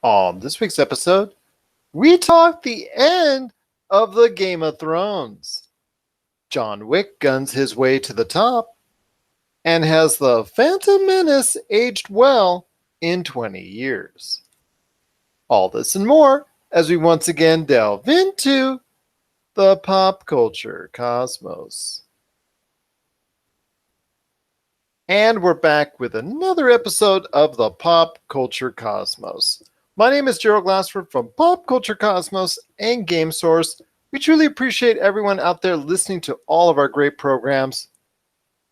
On this week's episode, we talk the end of the Game of Thrones. John Wick guns his way to the top, and has the Phantom Menace aged well in 20 years? All this and more as we once again delve into the pop culture cosmos. And we're back with another episode of the Pop Culture Cosmos. My name is Gerald Glassford from Pop Culture Cosmos and Game Source. We truly appreciate everyone out there listening to all of our great programs.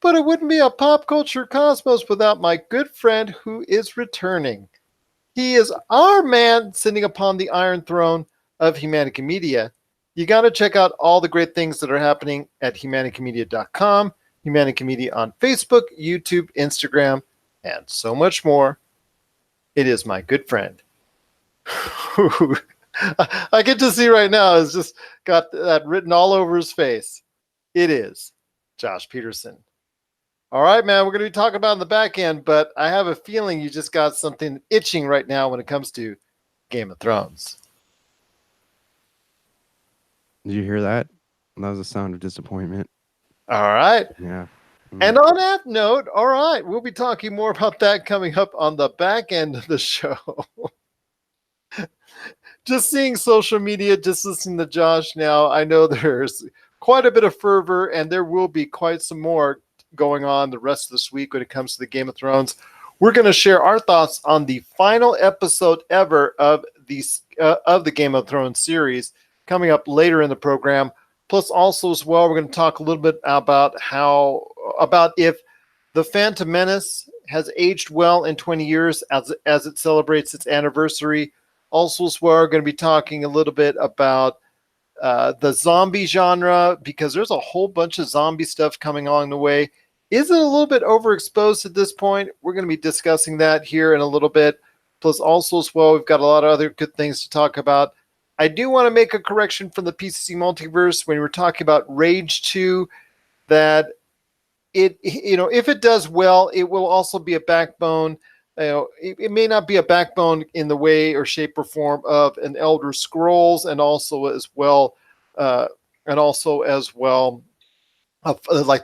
But it wouldn't be a Pop Culture Cosmos without my good friend who is returning. He is our man sitting upon the Iron Throne of Humanica Media. You got to check out all the great things that are happening at humanicamedia.com. Humanica Media on Facebook, YouTube, Instagram, and so much more. It is my good friend. I get to see right now, has just got that written all over his face. It is Josh Peterson. All right, man, we're going to be talking about in the back end, but I have a feeling you just got something itching right now when it comes to Game of Thrones. Did you hear that? That was a sound of disappointment. All right. Yeah. And on that note, all right, we'll be talking more about that coming up on the back end of the show. Just seeing social media, just listening to Josh now, I know there's quite a bit of fervor, and there will be quite some more going on the rest of this week when it comes to the Game of Thrones. We're going to share our thoughts on the final episode ever of the Game of Thrones series coming up later in the program. Plus, also as well, we're going to talk a little bit about if the Phantom Menace has aged well in 20 years as it celebrates its anniversary. Also, as well, we're going to be talking a little bit about the zombie genre, because there's a whole bunch of zombie stuff coming along the way. Is it a little bit overexposed at this point? We're going to be discussing that here in a little bit. Plus, also as well, we've got a lot of other good things to talk about. I do want to make a correction from the PCC Multiverse when we're talking about Rage 2, that if it does well, it will also be a backbone. It may not be a backbone in the way or shape or form of an Elder Scrolls, and also as well like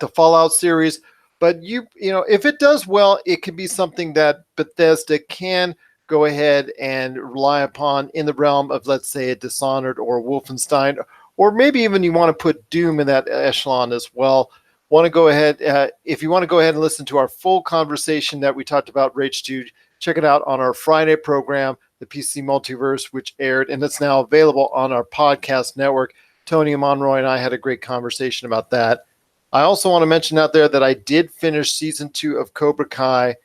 the Fallout series. But if it does well, it can be something that Bethesda can go ahead and rely upon in the realm of, let's say, a Dishonored or Wolfenstein, or maybe even you want to put Doom in that echelon as well. Want to go ahead, if you want to go ahead and listen to our full conversation that we talked about Rage 2, check it out on our Friday program, the PC Multiverse, which aired, and it's now available on our podcast network. Tony Monroy and I had a great conversation about that. I also want to mention out there that I did finish season 2 of Cobra Kai.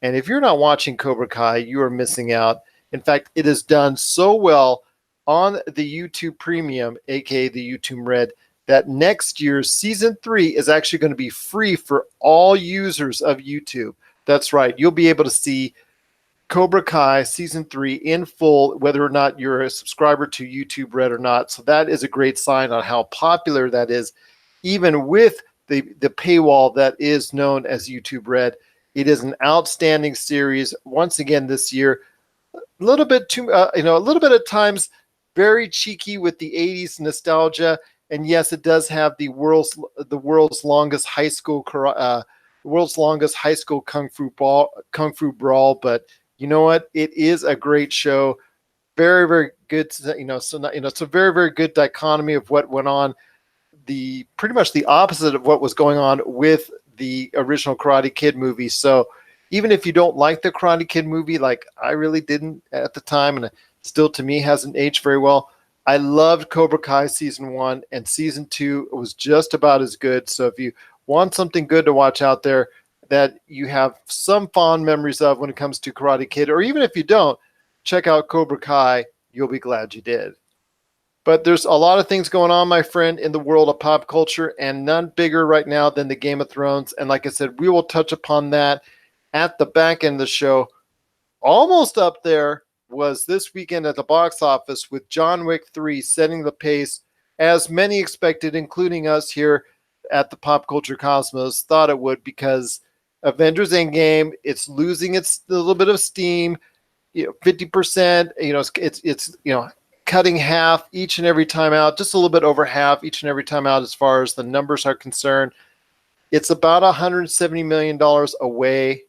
And if you're not watching Cobra Kai, you are missing out. In fact, it is done so well on the YouTube Premium, aka the YouTube Red, that next year's season 3 is actually going to be free for all users of YouTube. That's right. You'll be able to see Cobra Kai season 3 in full, whether or not you're a subscriber to YouTube Red or not. So that is a great sign on how popular that is, even with the paywall that is known as YouTube Red. It is an outstanding series. Once again, this year, a little bit at times very cheeky with the 80s nostalgia. And yes, it does have the world's longest high school kung fu brawl. But you know what? It is a great show. Very, very good. It's a very, very good dichotomy of what went on. Pretty much the opposite of what was going on with the original Karate Kid movie. So even if you don't like the Karate Kid movie, like I really didn't at the time, and it still to me hasn't aged very well, I loved Cobra Kai season 1, and season 2 was just about as good. So if you want something good to watch out there that you have some fond memories of when it comes to Karate Kid, or even if you don't, check out Cobra Kai. You'll be glad you did. But there's a lot of things going on, my friend, in the world of pop culture, and none bigger right now than the Game of Thrones. And like I said, we will touch upon that at the back end of the show. Almost up there was this weekend at the box office with John Wick 3 setting the pace, as many expected, including us here at the Pop Culture Cosmos, thought it would, because Avengers Endgame, it's losing its little bit of steam. 50%. It's cutting half each and every time out, just a little bit over half each and every time out as far as the numbers are concerned. It's about $170 million away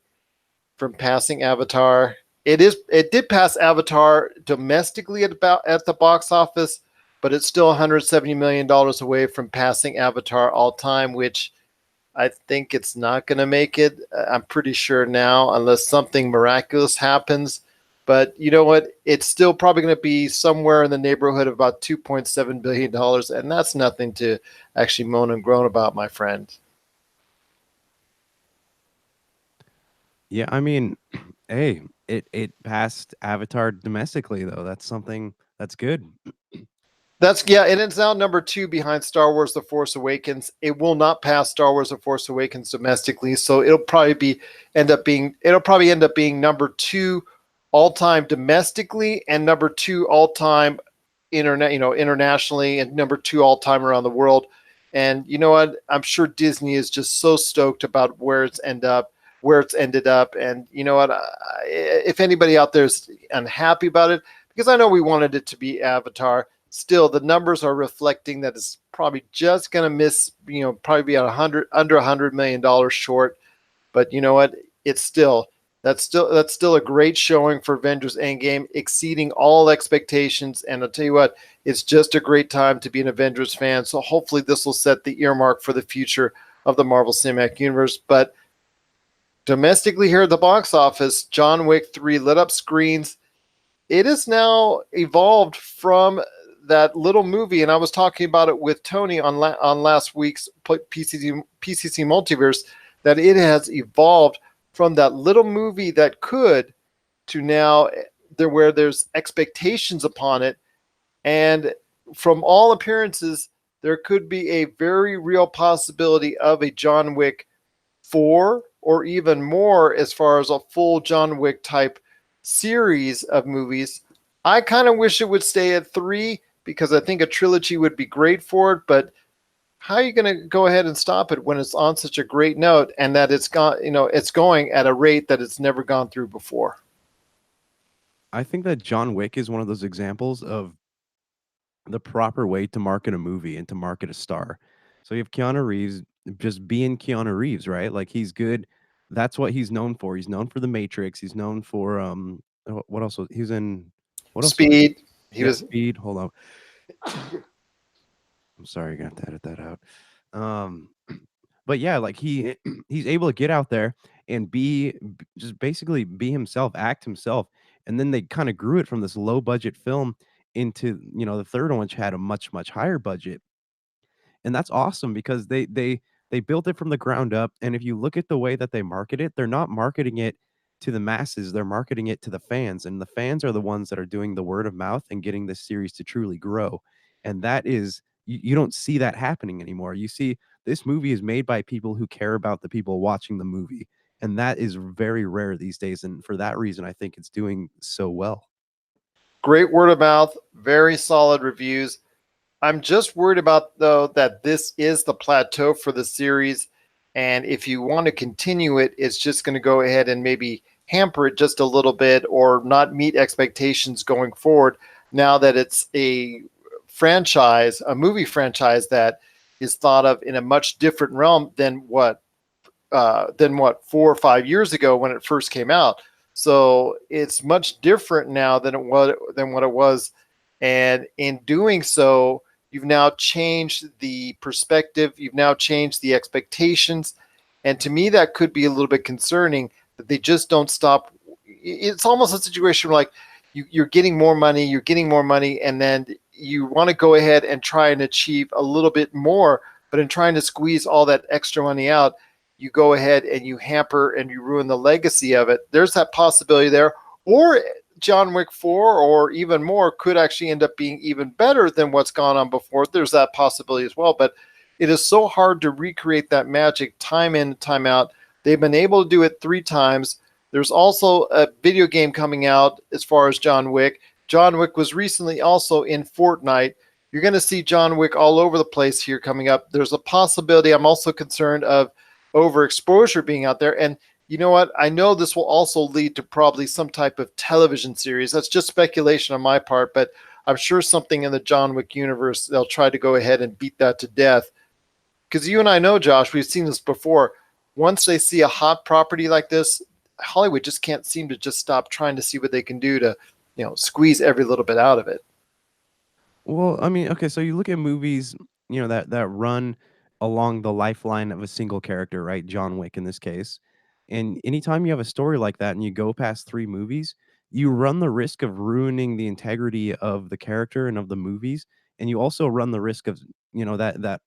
from passing Avatar. It did pass Avatar domestically at the box office, but it's still $170 million away from passing Avatar all time, which I think it's not going to make it. I'm pretty sure now, unless something miraculous happens. But you know what? It's still probably going to be somewhere in the neighborhood of about $2.7 billion, and that's nothing to actually moan and groan about, my friend. Yeah, I mean, hey, it passed Avatar domestically though. That's something that's good. And it's now number 2 behind Star Wars: The Force Awakens. It will not pass Star Wars: The Force Awakens domestically, so it'll probably end up being number 2 all time domestically, and number 2 all time internationally, and number 2 all time around the world. And you know what? I'm sure Disney is just so stoked about where it's ended up. And you know what? If anybody out there is unhappy about it, because I know we wanted it to be Avatar, still the numbers are reflecting that it's probably just going to miss, probably be at under $100 million short. But you know what? That's still a great showing for Avengers Endgame, exceeding all expectations. And I'll tell you what, it's just a great time to be an Avengers fan. So hopefully this will set the earmark for the future of the Marvel Cinematic Universe. But domestically here at the box office, John Wick 3 lit up screens. It is now evolved from that little movie, and I was talking about it with Tony on last week's PCC Multiverse, that it has evolved from that little movie that could to now where there's expectations upon it. And from all appearances, there could be a very real possibility of a John Wick 4 or even more, as far as a full John Wick type series of movies. I kind of wish it would stay at 3, because I think a trilogy would be great for it. But how are you going to go ahead and stop it when it's on such a great note, and that it's going at a rate that it's never gone through before? I think that John Wick is one of those examples of the proper way to market a movie and to market a star. So you have Keanu Reeves just being Keanu Reeves, right? Like, he's good. That's what he's known for. He's known for The Matrix. He's known for what else was he's in? What else? Speed. Speed. Hold on. I'm sorry, you're gonna have to edit that out. But yeah, like he's able to get out there and just basically be himself, act himself. And then they kind of grew it from this low budget film into, the third one, which had a much, much higher budget. And that's awesome because they built it from the ground up. And if you look at the way that they market it, they're not marketing it to the masses, they're marketing it to the fans. And the fans are the ones that are doing the word of mouth and getting this series to truly grow. And that is, you don't see that happening anymore. You see, this movie is made by people who care about the people watching the movie. And that is very rare these days. And for that reason, I think it's doing so well. Great word of mouth, very solid reviews. I'm just worried about, though, that this is the plateau for the series. And if you want to continue it, it's just going to go ahead and maybe hamper it just a little bit, or not meet expectations going forward, now that it's a movie franchise that is thought of in a much different realm than what 4 or 5 years ago when it first came out. So it's much different now than what it was. And in doing so, you've now changed the perspective. You've now changed the expectations. And to me, that could be a little bit concerning, that they just don't stop. It's almost a situation where, like, you're getting more money, and then you want to go ahead and try and achieve a little bit more. But in trying to squeeze all that extra money out, you go ahead and you hamper and you ruin the legacy of it. There's that possibility there. Or John Wick 4 or even more could actually end up being even better than what's gone on before. There's that possibility as well. But it is so hard to recreate that magic time in, time out. They've been able to do it 3 times. There's also a video game coming out as far as John Wick. John Wick was recently also in Fortnite. You're going to see John Wick all over the place here coming up. There's a possibility, I'm also concerned, of overexposure being out there. And you know what? I know this will also lead to probably some type of television series. That's just speculation on my part, but I'm sure something in the John Wick universe, they'll try to go ahead and beat that to death. Because you and I know, Josh, we've seen this before. Once they see a hot property like this, Hollywood just can't seem to just stop trying to see what they can do to, squeeze every little bit out of it. Well, I mean, okay, so you look at movies, that run along the lifeline of a single character, right? John Wick in this case. And anytime you have a story like that and you go past 3 movies, you run the risk of ruining the integrity of the character and of the movies, and you also run the risk of, that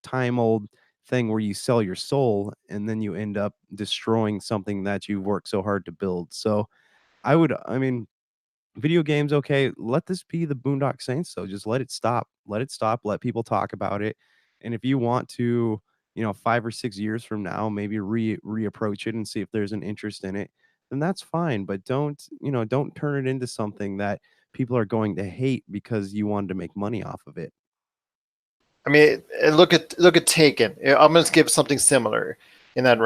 time old thing where you sell your soul and then you end up destroying something that you've worked so hard to build. So, I mean, video games, okay, let this be the Boondock Saints, so just let it stop. Let it stop, let people talk about it, and if you want to, 5 or 6 years from now, maybe reapproach it and see if there's an interest in it, then that's fine, but don't turn it into something that people are going to hate because you wanted to make money off of it. I mean, look at Taken. I'm going to give something similar in that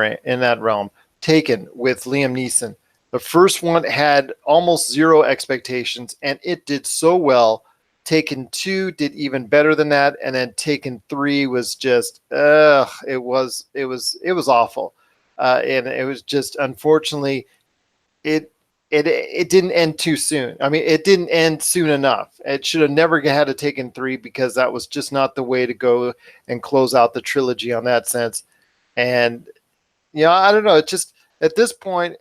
realm. Taken with Liam Neeson. The first one had almost zero expectations, and it did so well. Taken 2 did even better than that, and then Taken 3 was just, it was awful, and it was just, unfortunately, it it didn't end too soon. I mean, it didn't end soon enough. It should have never had a Taken 3, because that was just not the way to go and close out the trilogy on that sense. And I don't know. It just, at this point,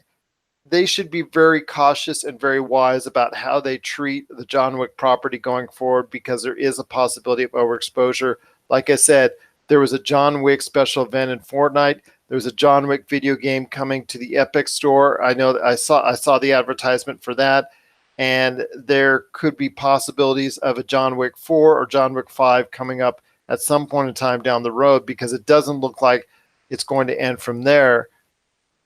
they should be very cautious and very wise about how they treat the John Wick property going forward, because there is a possibility of overexposure. Like I said, there was a John Wick special event in Fortnite. There was a John Wick video game coming to the Epic Store. I know that I saw the advertisement for that, and there could be possibilities of a John Wick 4 or John Wick 5 coming up at some point in time down the road, because it doesn't look like it's going to end from there.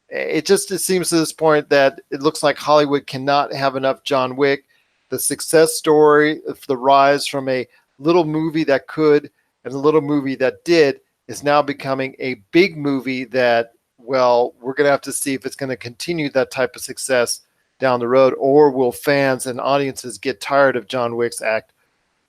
It seems to this point that it looks like Hollywood cannot have enough John Wick. The success story of the rise from a little movie that could and a little movie that did is now becoming a big movie that, well, we're going to have to see if it's going to continue that type of success down the road, or will fans and audiences get tired of John Wick's act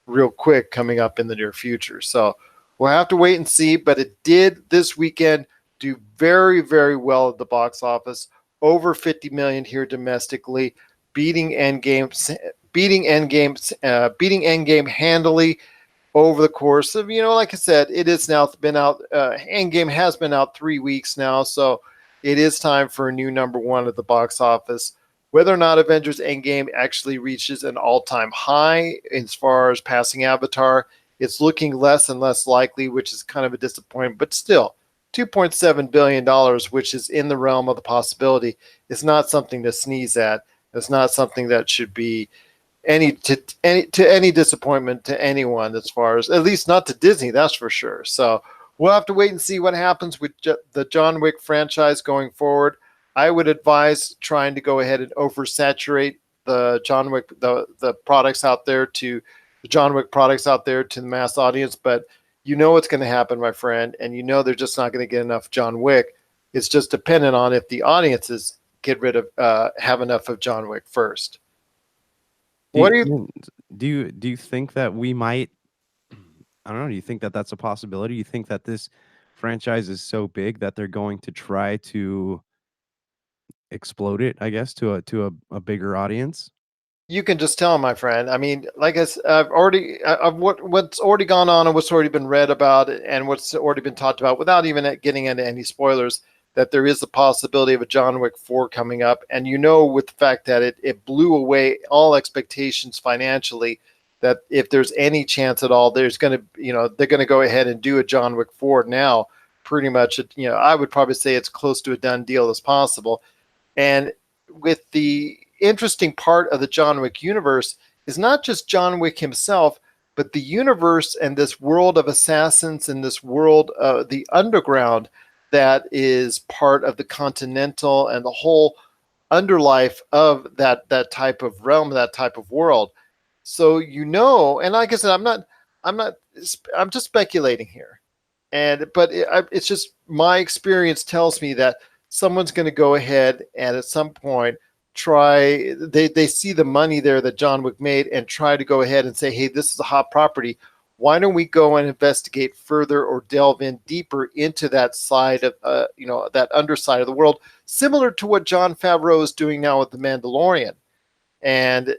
real quick coming up in the near future. So we'll have to wait and see, but it did this weekend do very, very well at the box office. Over 50 million here domestically, beating Endgame handily over the course of, like I said, it is now been out. Endgame has been out 3 weeks now, so it is time for a new number one at the box office. Whether or not Avengers Endgame actually reaches an all-time high as far as passing Avatar, it's looking less and less likely, which is kind of a disappointment, but still, $2.7 billion, which is in the realm of the possibility, is not something to sneeze at. It's not something that should be any disappointment to anyone, as far as, at least not to Disney, that's for sure. So we'll have to wait and see what happens with the John Wick franchise going forward. I would advise trying to go ahead and oversaturate the John Wick, the products out there to the John Wick products out there to the mass audience, but you know what's going to happen, my friend, and they're just not going to get enough John Wick. It's just dependent on if the audiences have enough of John Wick first. Do you think that we might? I don't know. Do you think that that's a possibility? You think that this franchise is so big that they're going to try to explode it, I guess, to a bigger audience? You can just tell, my friend. I mean, like I've already, what's already gone on and what's already been read about and what's already been talked about, without even getting into any spoilers, that there is the possibility of a John Wick 4 coming up. And with the fact that it blew away all expectations financially, that if there's any chance at all, there's going to, they're going to go ahead and do a John Wick 4 now. Pretty much, I would probably say it's close to a done deal as possible. And with the interesting part of the John Wick universe is not just John Wick himself, but the universe and this world of assassins and this world, the underground, that is part of the Continental and the whole underlife of that type of realm, that type of world. So, and like I said, I'm just speculating here. But it's just, my experience tells me that someone's going to go ahead and at some point they see the money there that John Wick made and try to go ahead and say, hey, this is a hot property. Why don't we go and investigate further or delve in deeper into that side of, that underside of the world, similar to what Jon Favreau is doing now with The Mandalorian. And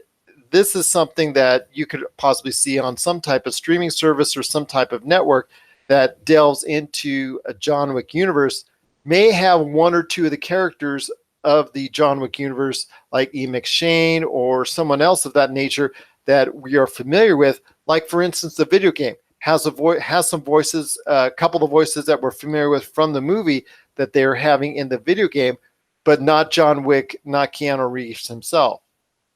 this is something that you could possibly see on some type of streaming service or some type of network that delves into a John Wick universe, may have one or two of the characters of the John Wick universe, like E. McShane or someone else of that nature that we are familiar with. Like, for instance, the video game has some voices, a couple of voices that we're familiar with from the movie that they're having in the video game, but not John Wick, not Keanu Reeves himself.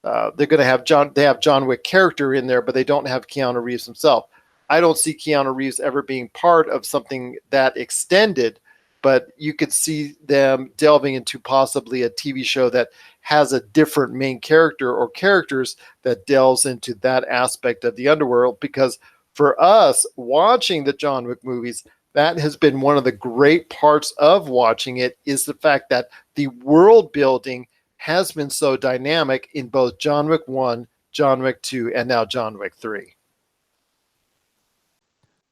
They're going to have John Wick character in there, but they don't have Keanu Reeves himself. I don't see Keanu Reeves ever being part of something that extended, but you could see them delving into possibly a TV show that has a different main character or characters that delves into that aspect of the underworld. Because for us watching the John Wick movies, that has been one of the great parts of watching it, is the fact that the world building has been so dynamic in both John Wick 1, John Wick 2, and now John Wick 3.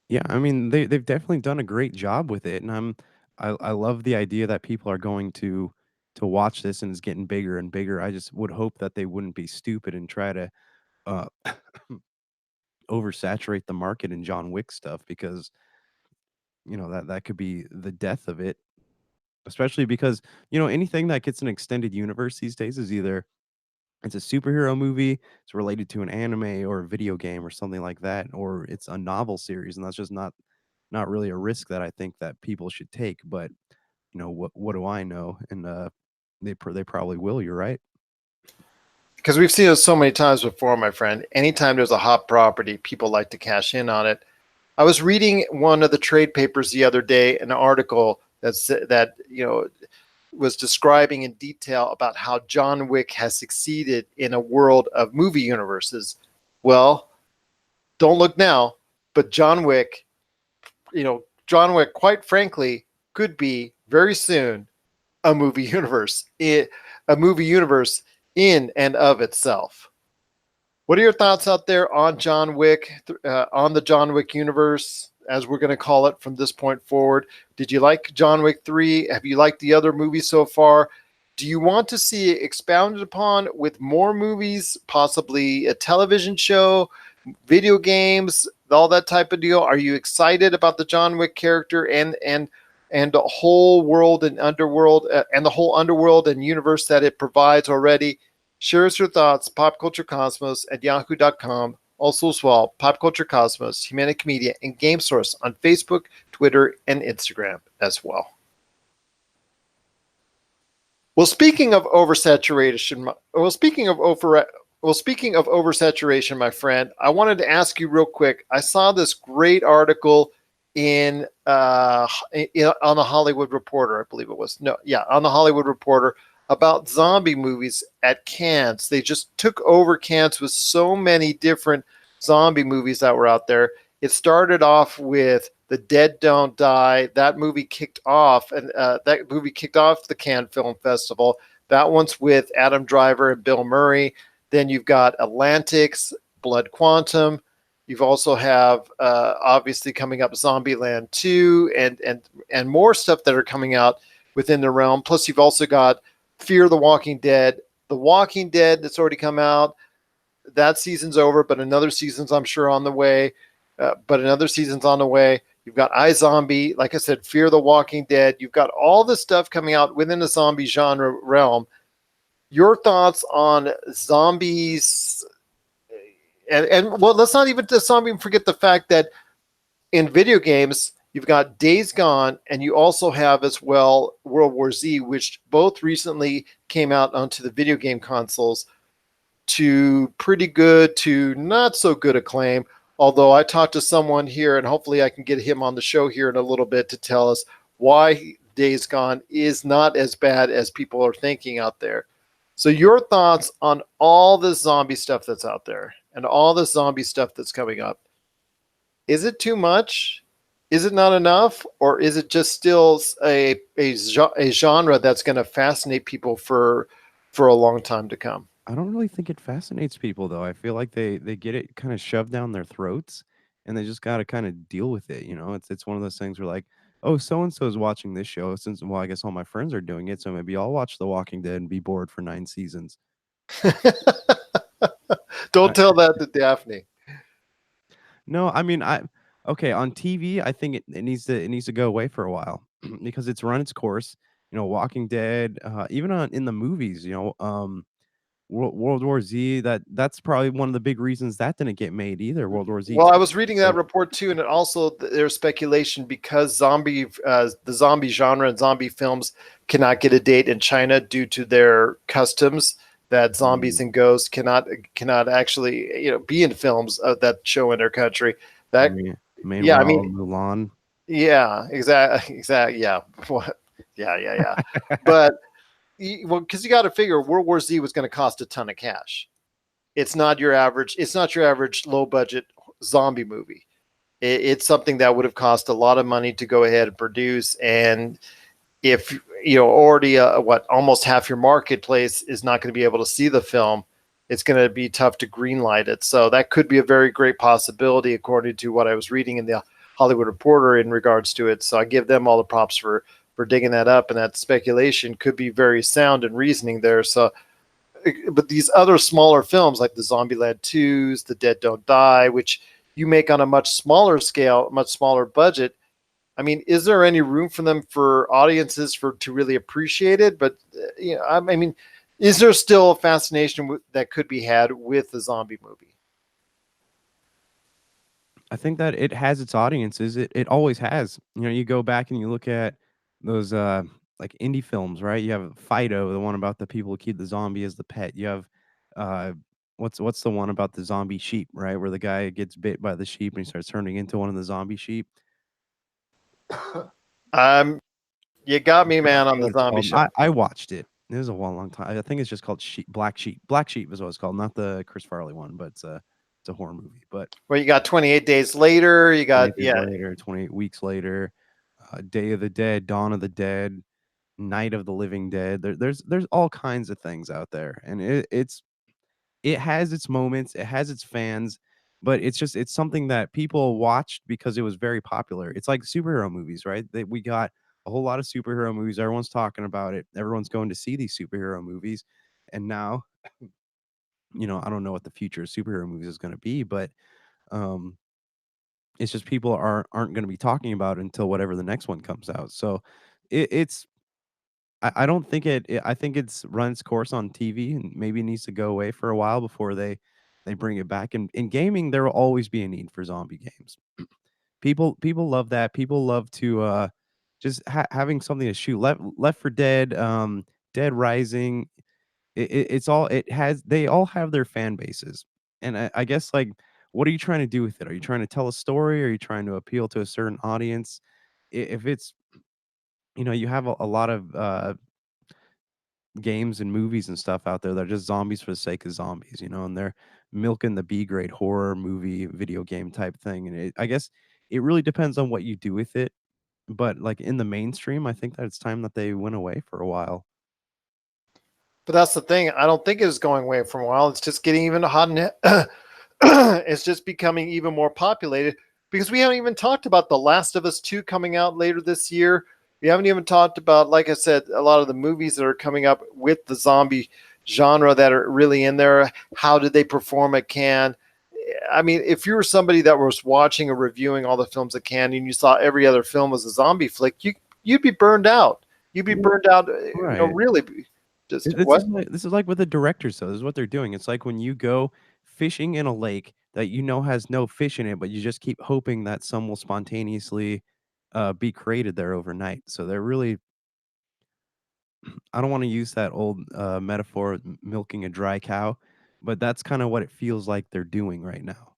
Yeah, I mean they've definitely done a great job with it, and I love the idea that people are going to watch this and it's getting bigger and bigger. I just would hope that they wouldn't be stupid and try to uh oversaturate the market in John Wick stuff, because that could be the death of it. Especially because anything that gets an extended universe these days is either it's a superhero movie, it's related to an anime or a video game or something like that, or it's a novel series, and that's just not really a risk that I think that people should take. But what do I know? And they probably will. You're right. Because we've seen it so many times before, my friend. Anytime there's a hot property, people like to cash in on it. I was reading one of the trade papers the other day, an article that was describing in detail about how John Wick has succeeded in a world of movie universes. Well, don't look now, but John Wick, quite frankly, could be very soon a movie universe, a movie universe in and of itself. What are your thoughts out there on John Wick, on the John Wick universe, as we're going to call it from this point forward? Did you like John Wick 3? Have you liked the other movies so far? Do you want to see it expounded upon with more movies, possibly a television show, video games, all that type of deal? Are you excited about the John Wick character and the whole world and underworld and the whole underworld and universe that it provides already? Share us your thoughts, popculturecosmos@yahoo.com. Also as well, Pop Culture Cosmos, Humanic Media, and Game Source on Facebook, Twitter, and Instagram as well. Well, speaking of oversaturation, my friend, I wanted to ask you real quick. I saw this great article on the Hollywood Reporter, I believe it was. No, yeah, on the Hollywood Reporter, about zombie movies at Cannes. They just took over Cannes with so many different zombie movies that were out there. It started off with The Dead Don't Die. That movie kicked off the Cannes Film Festival. That one's with Adam Driver and Bill Murray. Then you've got Atlantics, Blood Quantum. You've also have obviously coming up Zombieland 2 and more stuff that are coming out within the realm. Plus you've also got Fear the Walking Dead. The Walking Dead that's already come out. That season's over, but another season's, I'm sure, on the way. You've got iZombie. Like I said, Fear the Walking Dead. You've got all this stuff coming out within the zombie genre realm. Your thoughts on zombies? And well, let's not even forget the fact that in video games, you've got Days Gone, and you also have as well World War Z, which both recently came out onto the video game consoles to pretty good to not so good acclaim. Although I talked to someone here, and hopefully I can get him on the show here in a little bit to tell us why Days Gone is not as bad as people are thinking out there. So your thoughts on all this zombie stuff that's out there and all the zombie stuff that's coming up. Is it too much? Is it not enough, or is it just still a genre that's going to fascinate people for a long time to come? I don't really think it fascinates people though. I feel like they get it kind of shoved down their throats and they just got to kind of deal with it, you know? It's one of those things where like, "Oh, so and so is watching this show since well, I guess all my friends are doing it, so maybe I'll watch The Walking Dead and be bored for 9 seasons." Don't tell that to Daphne. No, I mean, I okay, on TV, I think it needs to go away for a while because it's run its course. You know, Walking Dead, even on in the movies, you know, World War Z, that's probably one of the big reasons that didn't get made either. World War Z Well, I 2. was reading that report too, and it also there's speculation because the zombie genre and zombie films cannot get a date in China due to their customs. That zombies Mm, and ghosts cannot actually be in films that show in their country. That me yeah, I Meanwhile, mean Mulan. yeah, exactly, yeah, what, yeah. But well, because you got to figure World War Z was going to cost a ton of cash. It's not your average low budget zombie movie. It's something that would have cost a lot of money to go ahead and produce. And if already what almost half your marketplace is not going to be able to see the film, it's going to be tough to greenlight it. So that could be a very great possibility, according to what I was reading in the Hollywood Reporter in regards to it. So I give them all the props for digging that up, and that speculation could be very sound and reasoning there. So but these other smaller films like the Zombieland 2s, The Dead Don't Die, which you make on a much smaller scale, much smaller budget. I mean, is there any room for them for audiences to really appreciate it? But I mean, is there still a fascination that could be had with the zombie movie? I think that it has its audiences. It always has. You know, you go back and you look at those like indie films, right? You have Fido, the one about the people who keep the zombie as the pet. You have uh what's the one about the zombie sheep, right? Where the guy gets bit by the sheep and he starts turning into one of the zombie sheep. Um, you got I me, forget man, on the what it's zombie called. show. I watched it. It was a long time. I think it's just called Sheep, Black Sheep. Black Sheep is what it's called, not the Chris Farley one, but it's a horror movie. But Well, you got 28 Days Later. You got 28 days later, 28 weeks later, Day of the Dead, Dawn of the Dead, Night of the Living Dead. There's all kinds of things out there, and it has its moments, it has its fans, but it's something that people watched because it was very popular. It's like superhero movies, right? We got a whole lot of superhero movies. Everyone's talking about it. Everyone's going to see these superhero movies, and now, you know, I don't know what the future of superhero movies is going to be, but um, it's just people aren't going to be talking about it until whatever the next one comes out. So it's I don't think I think it's run its course on TV and maybe it needs to go away for a while before they bring it back. And in gaming, there will always be a need for zombie games. People love that. People love to just having something to shoot. Left for Dead, Dead Rising. It's all it has. They all have their fan bases, and I guess like, what are you trying to do with it? Are you trying to tell a story? Are you trying to appeal to a certain audience? If it's you know you have a lot of games and movies and stuff out there that are just zombies for the sake of zombies, you know, and they're milking the B grade horror movie video game type thing. And I guess it really depends on what you do with it. But like in the mainstream, I think that it's time that they went away for a while. But that's the thing. I don't think it's going away for a while. It's just getting even hot and it's just becoming even more populated because we haven't even talked about The Last of Us 2 coming out later this year. We haven't even talked about, like I said, a lot of the movies that are coming up with the zombie genre that are really in there. How did they perform at Cannes? I mean, if you were somebody that was watching or reviewing all the films at Cannes and you saw every other film as a zombie flick, you'd be burned out. You'd be Well, burned out, right. really. Just This what? is this is like with the directors though. This is what they're doing. It's like when you go fishing in a lake that you know has no fish in it, but you just keep hoping that some will spontaneously be created there overnight. So they're really I don't want to use that old metaphor of milking a dry cow, but that's kind of what it feels like they're doing right now.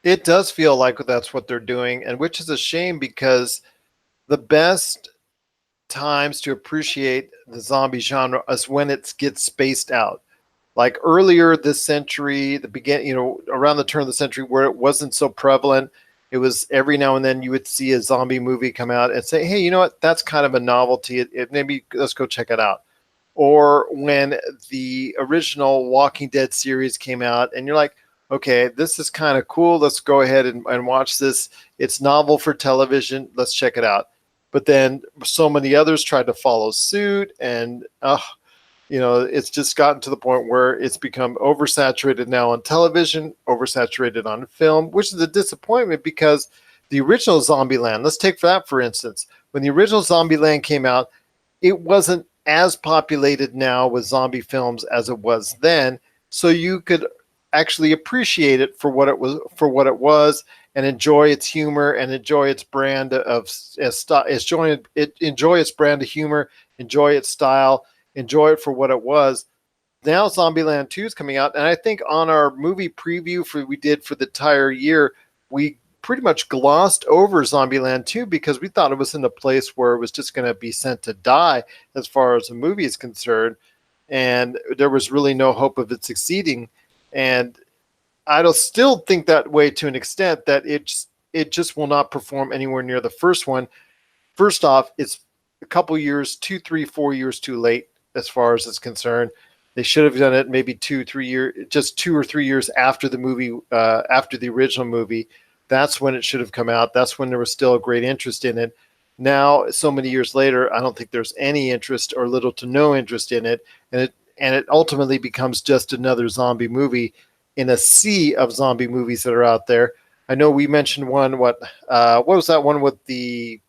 It does feel like that's what they're doing, and which is a shame because the best times to appreciate the zombie genre is when it gets spaced out. Like earlier this century, the begin, around the turn of the century, where it wasn't so prevalent, It was every now and then you would see a zombie movie come out and say, hey, you know what? That's kind of a novelty. Maybe let's go check it out. Or when the original Walking Dead series came out, and you're like, okay, this is kind of cool. Let's go ahead and watch this. It's novel for television. Let's check it out. But then so many others tried to follow suit, and it's just gotten to the point where it's become oversaturated now on television, oversaturated on film, which is a disappointment because the original Zombieland, let's take that for instance. When the original Zombieland came out, it wasn't as populated now with zombie films as it was then. So you could actually appreciate it for what it was and enjoy its humor and enjoy its brand of enjoy its brand of humor, enjoy its style, enjoy it for what it was. Now Zombieland 2 is coming out, and I think on our movie preview we did for the entire year, we pretty much glossed over Zombieland 2 because we thought it was in a place where it was just going to be sent to die as far as the movie is concerned, and there was really no hope of it succeeding. And I don't still think that way to an extent that it just will not perform anywhere near the first one. First off, it's a couple years, 2, 3, 4 years too late as far as it's concerned. They should have done it maybe 2, 3 years, just 2 or 3 years after the movie, after the original movie. That's when it should have come out. That's when there was still a great interest in it. Now, so many years later, I don't think there's any interest or little to no interest in it, and it ultimately becomes just another zombie movie in a sea of zombie movies that are out there. I know we mentioned one. What was that one with the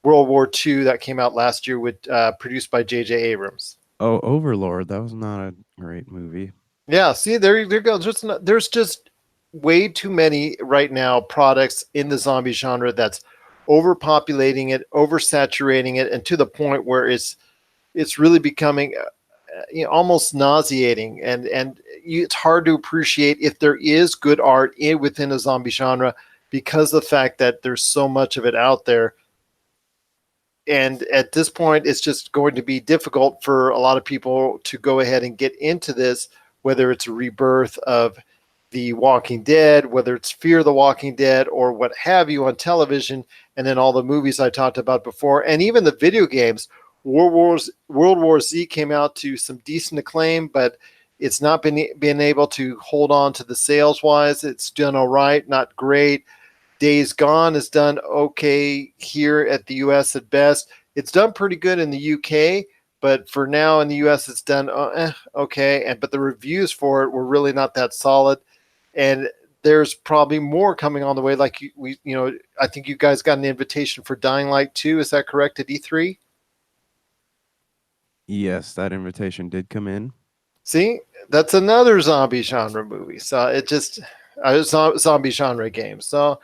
World War II that came out last year with produced by J.J. Abrams? Oh, Overlord. That was not a great movie. Yeah, see, there you go. There's just way too many right now products in the zombie genre that's overpopulating it, oversaturating it, and to the point where it's really becoming almost nauseating, and it's hard to appreciate if there is good art within a zombie genre because of the fact that there's so much of it out there. And at this point, it's just going to be difficult for a lot of people to go ahead and get into this, whether it's a rebirth of The Walking Dead, whether it's Fear the Walking Dead, or what have you on television, and then all the movies I talked about before, and even the video games. World War Z came out to some decent acclaim, but it's not been able to hold on to the sales wise. It's done all right, not great. Days Gone is done okay here at the U.S. at best. It's done pretty good in the U.K., but for now in the U.S. it's done okay. But the reviews for it were really not that solid, and there's probably more coming on the way. Like I think you guys got an invitation for Dying Light 2. Is that correct at E3? Yes, that invitation did come in. See, that's another zombie genre movie. So it just zombie genre game. So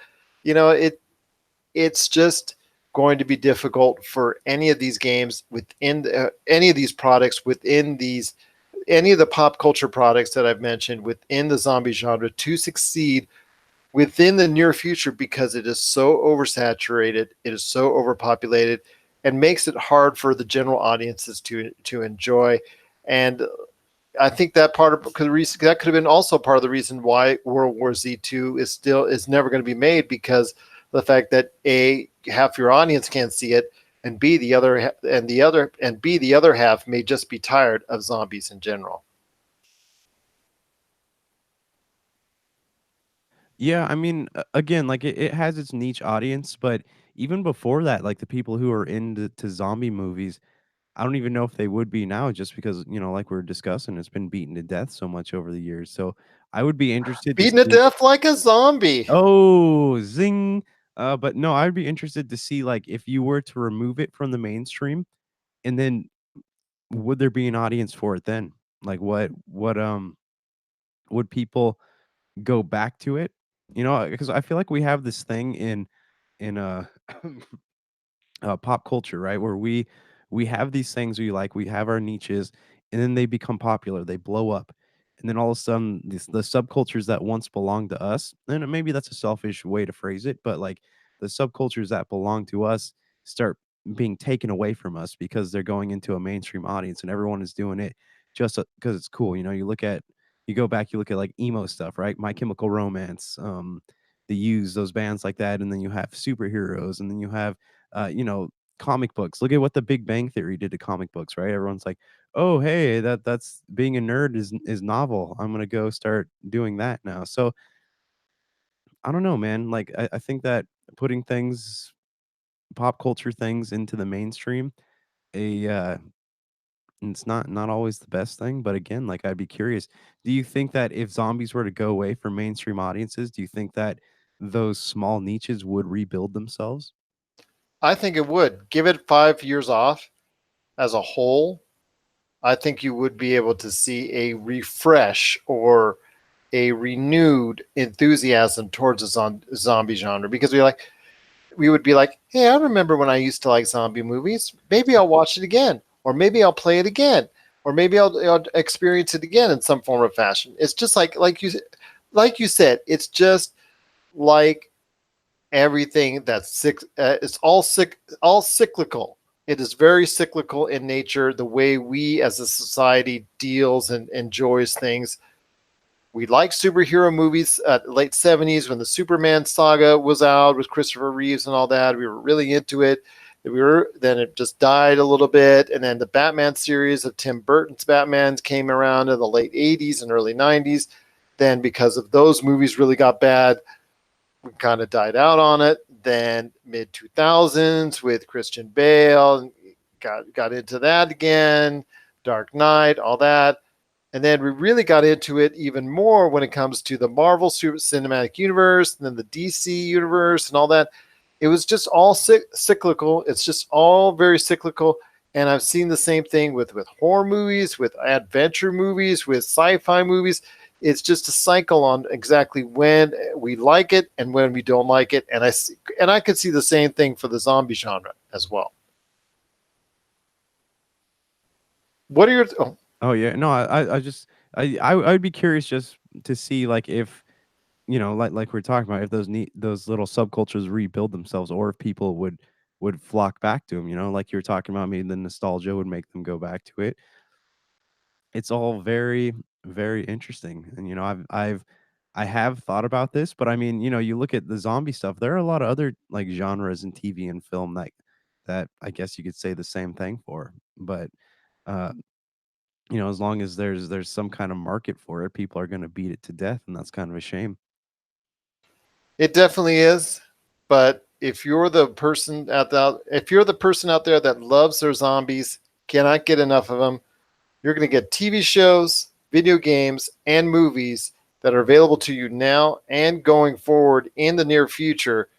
it's just going to be difficult for any of these games within any of these products within these any of the pop culture products that I've mentioned within the zombie genre to succeed within the near future because it is so oversaturated, it is so overpopulated, and makes it hard for the general audiences to enjoy. And I think that that could have been also part of the reason why World War Z2 is never going to be made, because the fact that A, half your audience can't see it, and B, the other half may just be tired of zombies in general. Yeah, I mean, again, like it has its niche audience, but even before that, like the people who are into zombie movies, I don't even know if they would be now, just because like we are discussing, it's been beaten to death so much over the years. So I would be interested to Beaten to see. death like a zombie. Oh, zing! But no, I'd be interested to see, like, if you were to remove it from the mainstream, and then would there be an audience for it then? Like, what would people go back to it? Because I feel like we have this thing in pop culture, right? Where we have these things we have our niches, and then they become popular, they blow up, and then all of a sudden, the subcultures that once belonged to us, and maybe that's a selfish way to phrase it, but like the subcultures that belong to us start being taken away from us because they're going into a mainstream audience, and everyone is doing it just because it's cool. You go back, you look at like emo stuff, right? My Chemical Romance, use those bands like that, and then you have superheroes, and then you have you know, comic books. Look at what the Big Bang Theory did to comic books, right? Everyone's like, "Oh, hey, that's being a nerd is novel. I'm gonna go start doing that now." So I don't know, man. Like I think that putting things, pop culture things into the mainstream, a it's not always the best thing, but again, like I'd be curious. Do you think that if zombies were to go away from mainstream audiences, do you think that those small niches would rebuild themselves? I think it would. Give it 5 years off as a whole. I think you would be able to see a refresh or a renewed enthusiasm towards the zombie genre because we would be like, hey, I remember when I used to like zombie movies. Maybe I'll watch it again, or maybe I'll play it again, or maybe I'll experience it again in some form or fashion. It's just like you said, it's just like everything that's it's all cyclical. It is very cyclical in nature. The way we as a society deals and enjoys things. We like superhero movies at the late 70s when the Superman saga was out with Christopher Reeves and all that. We were really into it. Then it just died a little bit. And then the Batman series of Tim Burton's Batman came around in the late 80s and early 90s. Then because of those movies really got bad, we kind of died out on it. Then mid 2000s with Christian Bale, got into that again. Dark Knight, all that. And then we really got into it even more when it comes to the Marvel Cinematic Universe and then the DC Universe and all that. It was just all cyclical. It's just all very cyclical. And I've seen the same thing with horror movies, with adventure movies, with sci-fi movies. It's just a cycle on exactly when we like it and when we don't like it. And I could see the same thing for the zombie genre as well. What are your Oh yeah, no, I just I would be curious just to see like if you know like we're talking about if those little subcultures rebuild themselves or if people would flock back to them. You know, like you were talking about, maybe the nostalgia would make them go back to it. It's all very, very interesting. And, you know, I have thought about this, but I mean, you know, you look at the zombie stuff, there are a lot of other like genres in TV and film that I guess you could say the same thing for. But uh, you know, as long as there's some kind of market for it, people are gonna beat it to death, and that's kind of a shame. It definitely is. But if you're the person out there that loves their zombies, cannot get enough of them, you're going to get TV shows, video games, and movies that are available to you now and going forward in the near future.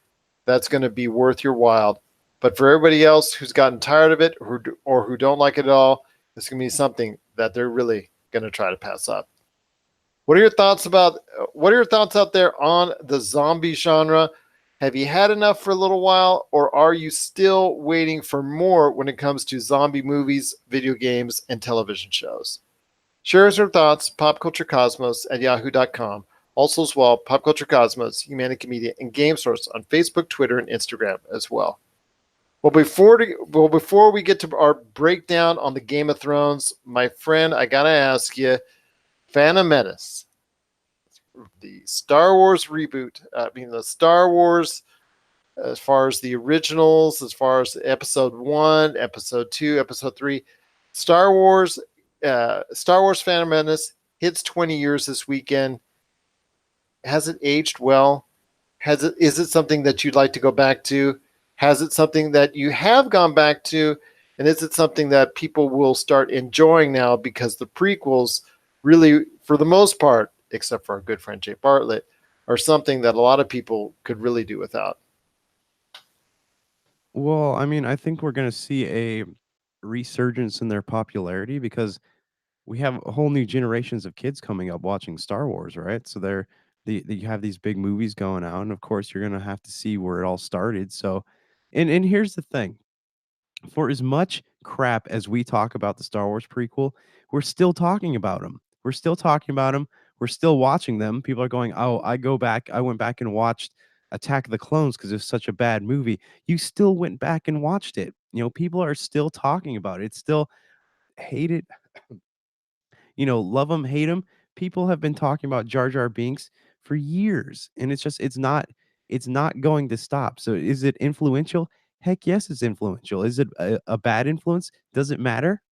That's going to be worth your while. But for everybody else who's gotten tired of it or who don't like it at all, it's going to be something that they're really going to try to pass up. What are your thoughts out there on the zombie genre? Have you had enough for a little while, or are you still waiting for more when it comes to zombie movies, video games, and television shows? Share your thoughts, popculturecosmos at yahoo.com. Also, as well, Pop Culture Cosmos, Humanity Media, and Game Source on Facebook, Twitter, and Instagram as well. Before we get to our breakdown on the Game of Thrones, my friend, I gotta ask you, Phantom Menace, the Star Wars reboot. The Star Wars, as far as the originals, as far as Episode One, Episode Two, Episode Three, Star Wars, Star Wars Phantom Menace hits 20 years this weekend. Has it aged well? Is it something that you'd like to go back to? Has it something that you have gone back to? And is it something that people will start enjoying now because the prequels really, for the most part, except for our good friend Jay Bartlett, are something that a lot of people could really do without? Well, I mean, I think we're gonna see a resurgence in their popularity because we have a whole new generations of kids coming up watching Star Wars, right? So you have these big movies going out, and of course you're gonna have to see where it all started. So, and here's the thing: for as much crap as we talk about the Star Wars prequel, we're still talking about them. We're still talking about them. We're still watching them. People are going, "Oh, I went back and watched Attack of the Clones because it's such a bad movie." You still went back and watched it. You know, people are still talking about it. It's still hated. You know, love them, hate them. People have been talking about Jar Jar Binks for years, and it's just it's not. it's not going to stop. So is it influential? Heck yes, it's influential. Is it a bad influence? Does it matter?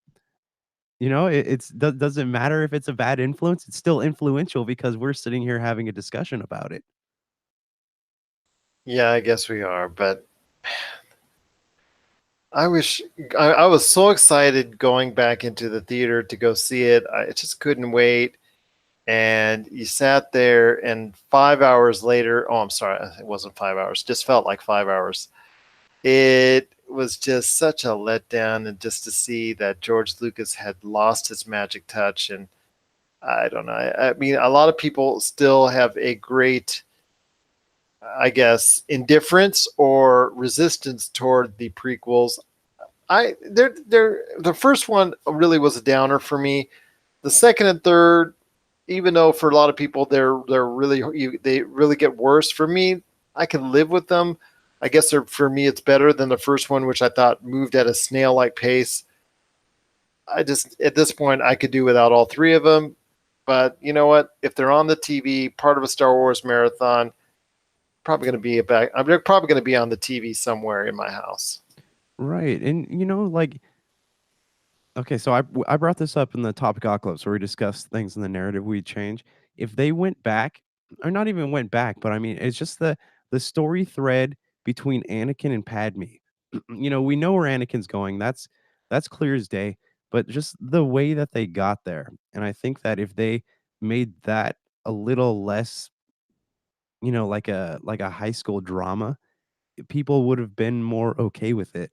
You know, doesn't matter if it's a bad influence. It's still influential because we're sitting here having a discussion about it. Yeah, I guess we are, but I wish I was so excited going back into the theater to go see it. I just couldn't wait. And you sat there, and 5 hours later, oh, I'm sorry, it wasn't 5 hours, just felt like 5 hours. It was just such a letdown, and just to see that George Lucas had lost his magic touch. And I don't know. I mean, a lot of people still have a great, I guess, indifference or resistance toward the prequels. They're the first one really was a downer for me. The second and third, even though for a lot of people they're really they really get worse. For me, I can live with them. I guess for me it's better than the first one, which I thought moved at a snail like pace. I just at this point I could do without all three of them. But you know what? If they're on the TV, part of a Star Wars marathon, probably going to be back. I'm probably going to be on the TV somewhere in my house. Right. And you know, like, okay, so I brought this up in the topic apocalypse where we discussed things in the narrative we change. If they went back, or not even went back, but I mean, it's just the story thread between Anakin and Padme. You know, we know where Anakin's going. That's clear as day. But just the way that they got there, and I think that if they made that a little less, you know, like a high school drama, people would have been more okay with it.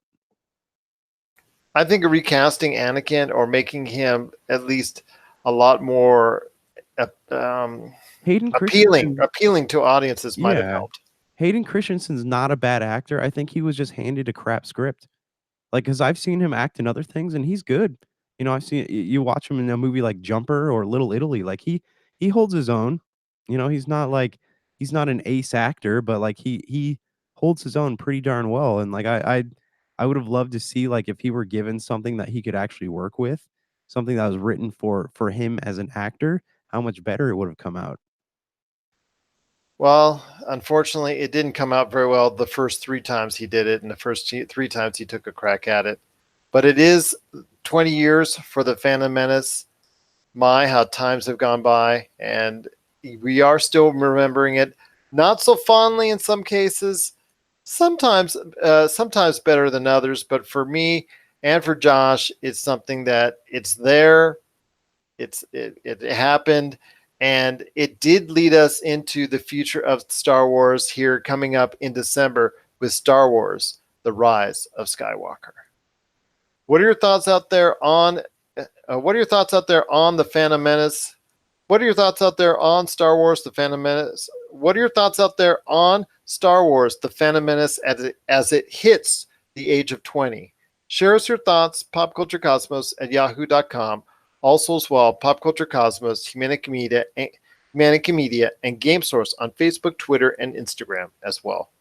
I think recasting Anakin or making him at least a lot more um, Hayden appealing Christensen, appealing to audiences might have yeah. helped. Hayden Christensen's not a bad actor. I think he was just handed a crap script. Like, cause I've seen him act in other things and he's good. You know, I've seen you watch him in a movie like Jumper or Little Italy. Like he holds his own. You know, he's not an ace actor, but like he holds his own pretty darn well. And like I would have loved to see like if he were given something that he could actually work with, something that was written for him as an actor, how much better it would have come out. Well, unfortunately, it didn't come out very well the first three times he did it, and the first three times he took a crack at it. But it is 20 years for the Phantom Menace. My, how times have gone by, and we are still remembering it. Not so fondly in some cases. Sometimes better than others. But for me and for Josh, it's something that it's there. It happened, and it did lead us into the future of Star Wars here coming up in December with Star Wars: The Rise of Skywalker. What are your thoughts out there on what are your thoughts out there on the Phantom Menace? What are your thoughts out there on Star Wars: The Phantom Menace? What are your thoughts out there on Star Wars: The Phantom Menace as it hits the age of 20? Share us your thoughts, popculturecosmos at yahoo.com. Also, as well, Pop Culture Cosmos, Humanica Media, and Game Source on Facebook, Twitter, and Instagram as well.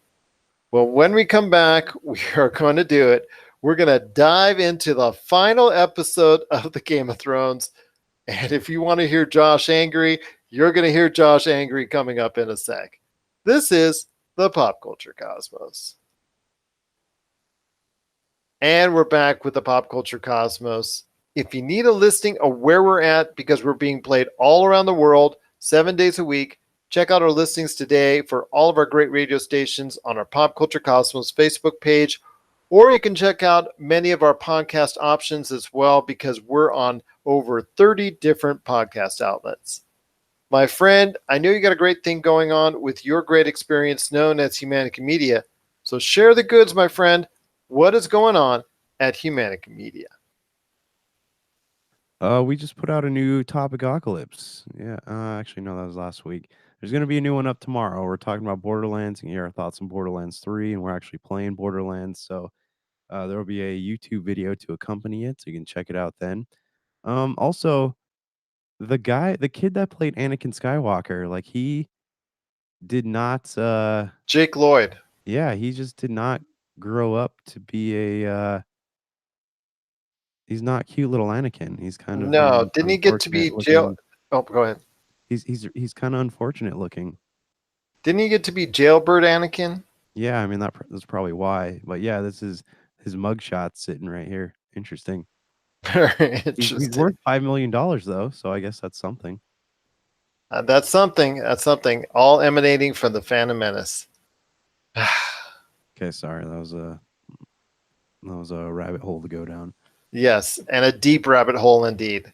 Well, when we come back, we are going to do it. We're going to dive into the final episode of the Game of Thrones. And if you want to hear Josh angry, you're going to hear Josh angry coming up in a sec. This is the Pop Culture Cosmos. And we're back with the Pop Culture Cosmos. If you need a listing of where we're at, because we're being played all around the world, 7 days a week, check out our listings today for all of our great radio stations on our Pop Culture Cosmos Facebook page, or you can check out many of our podcast options as well, because we're on over 30 different podcast outlets. My friend, I know you got a great thing going on with your great experience known as Humanica Media. So share the goods, my friend. What is going on at Humanica Media? We just put out a new topic apocalypse. Yeah, actually, no, that was last week. There's going to be a new one up tomorrow. We're talking about Borderlands and hear our thoughts on Borderlands 3, and we're actually playing Borderlands. So there will be a YouTube video to accompany it, so you can check it out then. Also, the kid that played Anakin Skywalker, like he did not, Jake Lloyd. yeah, he just did not grow up to be he's not cute little Anakin. He's kind of No, didn't he get to unfortunate be jail? looking. Oh, go ahead. He's kind of unfortunate looking. Didn't he get to be jailbird Anakin? Yeah, I mean that's probably why. But yeah, this is his mugshot sitting right here. Interesting. Very He's interesting. worth $5 million though, so I guess that's something. That's something. That's something. All emanating from the Phantom Menace. Okay, sorry, that was a rabbit hole to go down. Yes, and a deep rabbit hole indeed.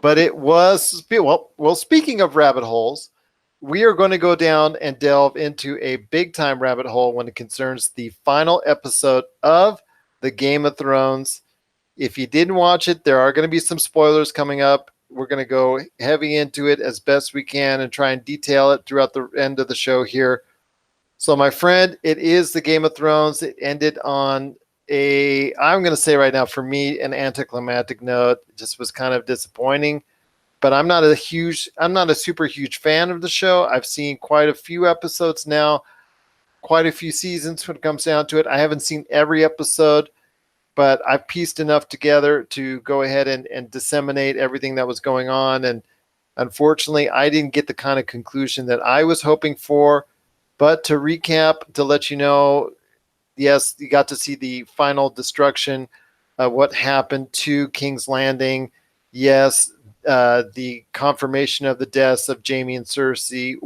But it was well. Well, speaking of rabbit holes, we are going to go down and delve into a big time rabbit hole when it concerns the final episode of the Game of Thrones. If you didn't watch it, there are going to be some spoilers coming up. We're going to go heavy into it as best we can and try and detail it throughout the end of the show here. So, my friend, it is the Game of Thrones. It ended on I'm going to say right now, for me, an anticlimactic note. It just was kind of disappointing. But I'm not a super huge fan of the show. I've seen quite a few episodes now, quite a few seasons when it comes down to it. I haven't seen every episode, but I've pieced enough together to go ahead and disseminate everything that was going on. And unfortunately, I didn't get the kind of conclusion that I was hoping for. But to recap, to let you know, yes, you got to see the final destruction of what happened to King's Landing. Yes, the confirmation of the deaths of Jaime and Cersei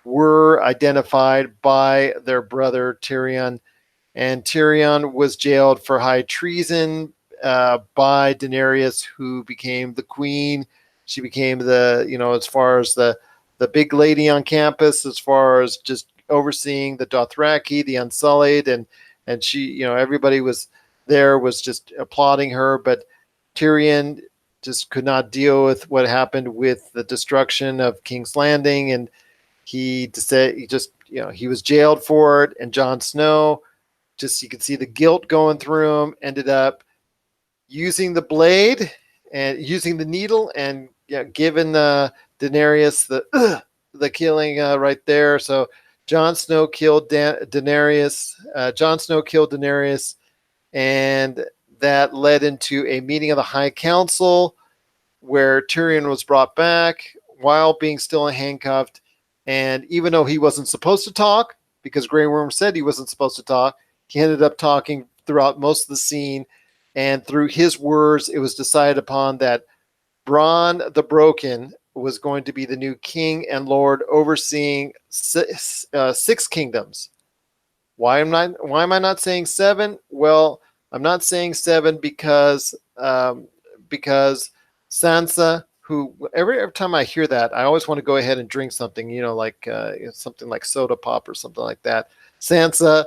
were identified by their brother Tyrion, and Tyrion was jailed for high treason by Daenerys, who became the queen. She became as far as the big lady on campus, as far as just overseeing the Dothraki, the Unsullied, and she, everybody was just applauding her, but Tyrion just could not deal with what happened with the destruction of King's Landing, and he was jailed for it. And Jon Snow, just you could see the guilt going through him, ended up using the blade and using the needle, and giving Daenerys the killing right there. So Jon Snow killed Daenerys. Jon Snow killed Daenerys, and that led into a meeting of the High Council where Tyrion was brought back while being still handcuffed. And even though he wasn't supposed to talk, because Grey Worm said he wasn't supposed to talk, he ended up talking throughout most of the scene. And through his words, it was decided upon that Bronn the Broken was going to be the new king and lord, overseeing six kingdoms. Why am I not saying seven? Well, I'm not saying seven because Sansa, who every time I hear that, I always want to go ahead and drink something, like something like soda pop or something like that. Sansa,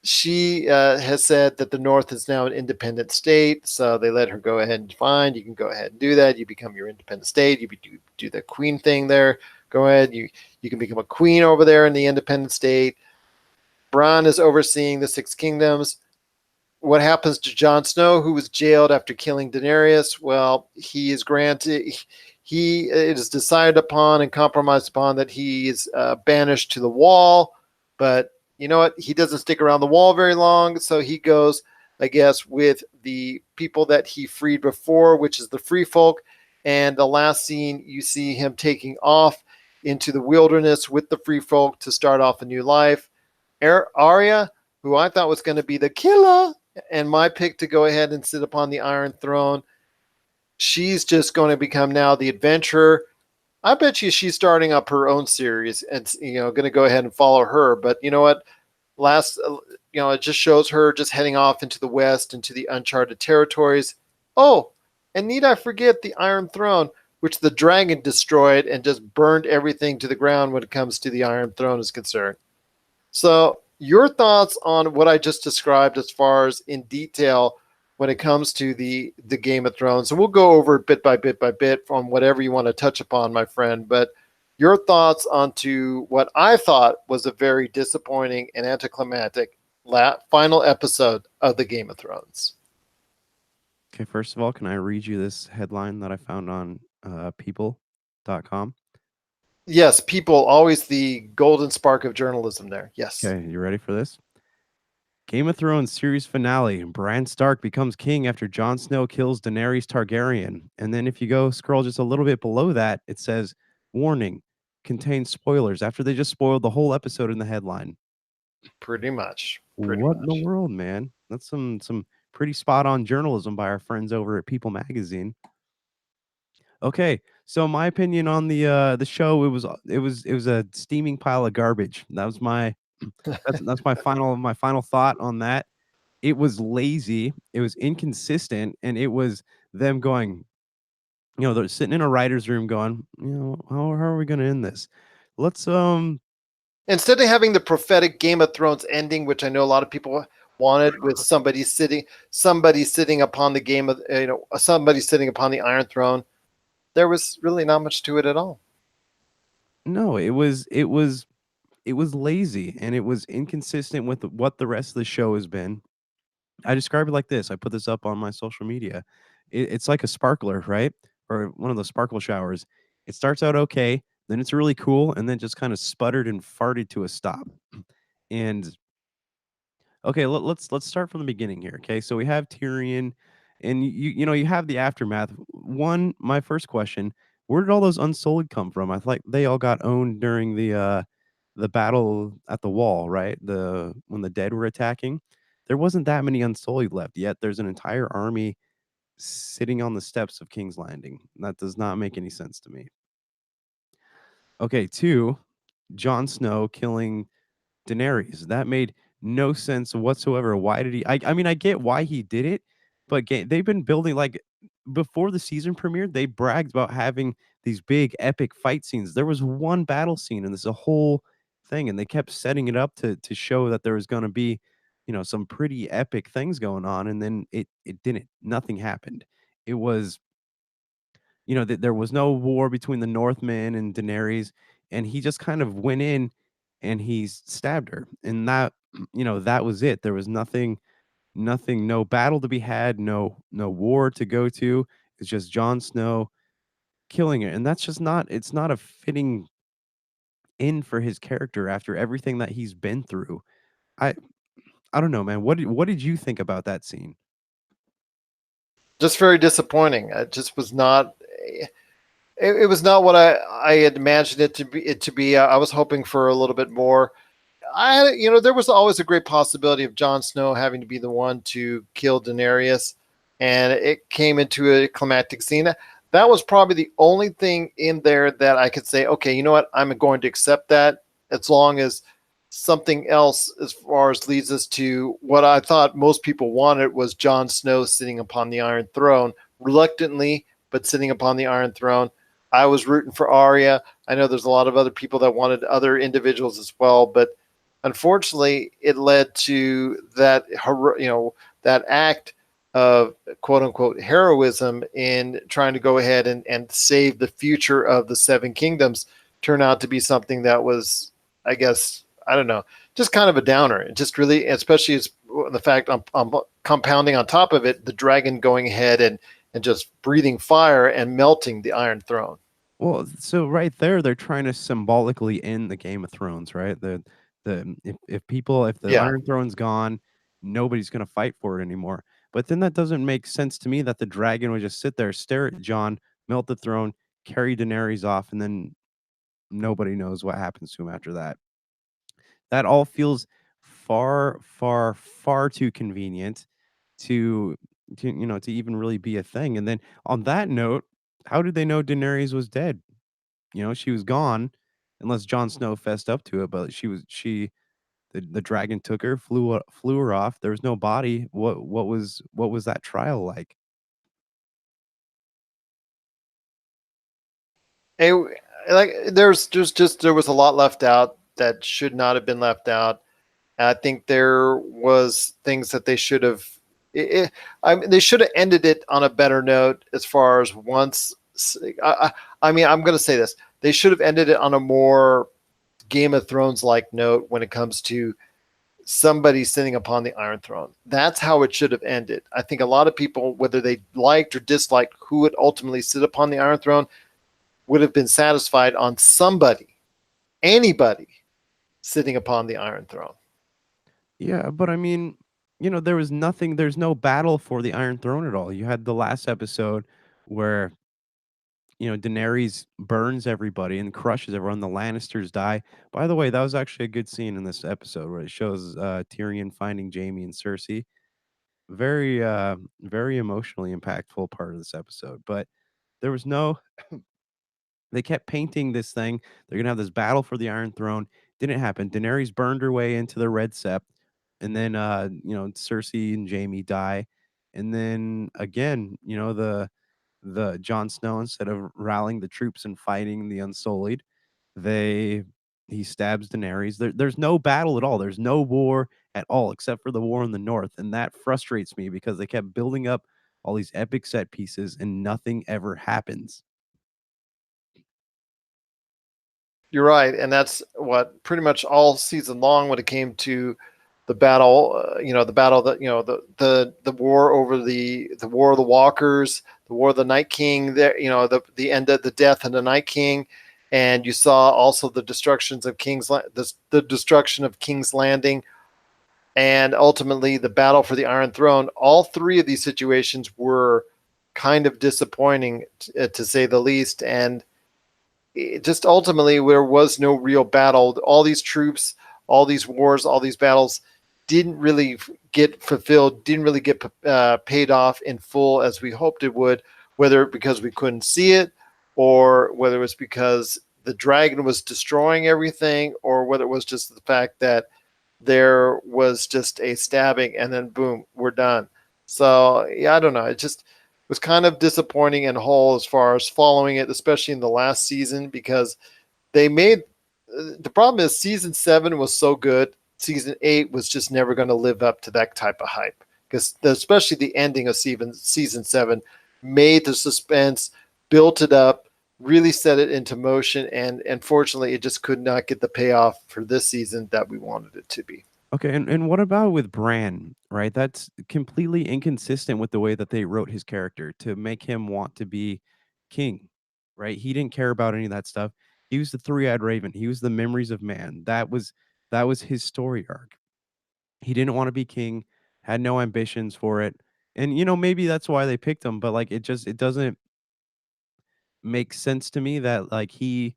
she has said that the North is now an independent state, so they let her go ahead and fine. You can go ahead and do that. You become your independent state. You do the queen thing there. Go ahead. You can become a queen over there in the independent state. Bronn is overseeing the six kingdoms. What happens to Jon Snow, who was jailed after killing Daenerys? Well, he is granted. It is decided upon and compromised upon that he is banished to the Wall, but you know what? He doesn't stick around the Wall very long, so he goes, I guess, with the people that he freed before, which is the Free Folk. And the last scene, you see him taking off into the wilderness with the Free Folk to start off a new life. Arya, who I thought was going to be the killer, and my pick to go ahead and sit upon the Iron Throne, she's just going to become now the adventurer. I bet you she's starting up her own series and going to go ahead and follow her. But you know what? It just shows her just heading off into the west, into the uncharted territories. Oh, and need I forget the Iron Throne, which the dragon destroyed and just burned everything to the ground when it comes to the Iron Throne is concerned. So your thoughts on what I just described as far as in detail when it comes to the Game of Thrones. And we'll go over it bit by bit from whatever you want to touch upon, my friend. But your thoughts onto what I thought was a very disappointing and anticlimactic final episode of the Game of Thrones. Okay, first of all, can I read you this headline that I found on people.com? Yes, People, always the golden spark of journalism there. Yes. Okay, you ready for this? Game of Thrones series finale. Bran Stark becomes king after Jon Snow kills Daenerys Targaryen. And then if you go scroll just a little bit below that, it says, warning, contains spoilers after they just spoiled the whole episode in the headline? Pretty much. Pretty What in the much. world, man? That's some pretty spot on journalism by our friends over at People Magazine. Okay, so my opinion on the show, it was a steaming pile of garbage. That was my that's my final thought on that. It was lazy, it was inconsistent, and it was them going, they're sitting in a writer's room going, how are we gonna end this? Let's Instead of having the prophetic Game of Thrones ending, which I know a lot of people wanted, with somebody sitting upon the game of somebody sitting upon the Iron Throne, there was really not much to it at all. no, it was lazy and it was inconsistent with what the rest of the show has been. I describe it like this. I put this up on my social media. It's like a sparkler, right? Or one of those sparkle showers. It starts out okay, then it's really cool, and then just kind of sputtered and farted to a stop. And okay, let's start from the beginning here. Okay, so we have Tyrion, and you have the aftermath. My first question: where did all those Unsullied come from? I thought they all got owned during the battle at the wall, right? When the dead were attacking, there wasn't that many Unsullied left yet. There's an entire army sitting on the steps of King's Landing. That does not make any sense to me. Okay, two, Jon Snow killing Daenerys. That made no sense whatsoever. Why did he? I mean, I get why he did it, but they've been building like before the season premiered. They bragged about having these big epic fight scenes. There was one battle scene, and there's a whole thing, and they kept setting it up to show that there was going to be, some pretty epic things going on, and then it didn't. Nothing happened. It was that there was no war between the Northmen and Daenerys, and he just kind of went in and he stabbed her, and that that was it. There was nothing, no battle to be had, no war to go to. It's just Jon Snow killing her, and that's just not. It's not a fitting in for his character after everything that he's been through. I I don't know, man. What did you think about that scene? Just very disappointing. It just was not. It was not what I had imagined it to be. I was hoping for a little bit more. There was always a great possibility of Jon Snow having to be the one to kill Daenerys, and it came into a climactic scene. That was probably the only thing in there that I could say, okay, you know what, I'm going to accept that, as long as something else, as far as leads us to what I thought most people wanted, was Jon Snow sitting upon the Iron Throne, reluctantly, but sitting upon the Iron Throne. I was rooting for Arya. I know there's a lot of other people that wanted other individuals as well, but unfortunately, it led to that act of quote unquote heroism in trying to go ahead and save the future of the Seven Kingdoms turn out to be something that was, I guess, I don't know, just kind of a downer. It just really, especially as the fact I'm compounding on top of it, the dragon going ahead and just breathing fire and melting the Iron Throne. Well, so right there, they're trying to symbolically end the Game of Thrones, right? If the Yeah. Iron Throne's gone, nobody's gonna fight for it anymore. But then that doesn't make sense to me that the dragon would just sit there, stare at Jon, melt the throne, carry Daenerys off, and then nobody knows what happens to him after that. That all feels far, far, far too convenient to to even really be a thing. And then on that note, how did they know Daenerys was dead? She was gone unless Jon Snow fessed up to it, but the dragon took her, flew her off. There was no body. What was that trial like? It, like there was a lot left out that should not have been left out. I think there was things that they should have. I mean, they should have ended it on a better note. As far as once, I mean, I'm going to say this: they should have ended it on a more Game of Thrones like note when it comes to somebody sitting upon the Iron Throne. That's how it should have ended. I think a lot of people, whether they liked or disliked who would ultimately sit upon the Iron Throne, would have been satisfied on anybody sitting upon the Iron Throne. Yeah, but I mean, there was nothing. There's no battle for the Iron Throne at all. You had the last episode where Daenerys burns everybody and crushes everyone. The Lannisters die. By the way, that was actually a good scene in this episode where it shows Tyrion finding Jamie and Cersei. Very, very emotionally impactful part of this episode. But there was no they kept painting this thing. They're gonna have this battle for the Iron Throne. Didn't happen. Daenerys burned her way into the Red Sept, and then Cersei and Jamie die. And then again, the Jon Snow, instead of rallying the troops and fighting the Unsullied, they he stabs Daenerys. There's no battle at all. There's no war at all, except for the war in the north, and that frustrates me because they kept building up all these epic set pieces and nothing ever happens. You're right, and that's what pretty much all season long when it came to the battle. The battle that the war over the war of the Walkers, the war of the Night King. There, the end of the death of the Night King, and you saw also the destructions of the destruction of King's Landing, and ultimately the battle for the Iron Throne. All three of these situations were kind of disappointing, to say the least, and it just ultimately there was no real battle. All these troops, all these wars, all these battles didn't really get fulfilled, didn't really get paid off in full as we hoped it would, whether because we couldn't see it or whether it was because the dragon was destroying everything or whether it was just the fact that there was just a stabbing and then boom, we're done. So yeah, I don't know. It just was kind of disappointing and whole as far as following it, especially in the last season because they made the problem is season 7 was so good. Season 8 was just never going to live up to that type of hype because especially the ending of season 7 made the suspense, built it up, really set it into motion, and unfortunately, it just could not get the payoff for this season that we wanted it to be. Okay, and what about with Bran, right? That's completely inconsistent with the way that they wrote his character to make him want to be king, right? He didn't care about any of that stuff. He was the three-eyed raven. He was the memories of man. That was his story arc. He didn't want to be king, had no ambitions for it. And maybe that's why they picked him, but like it doesn't make sense to me that like he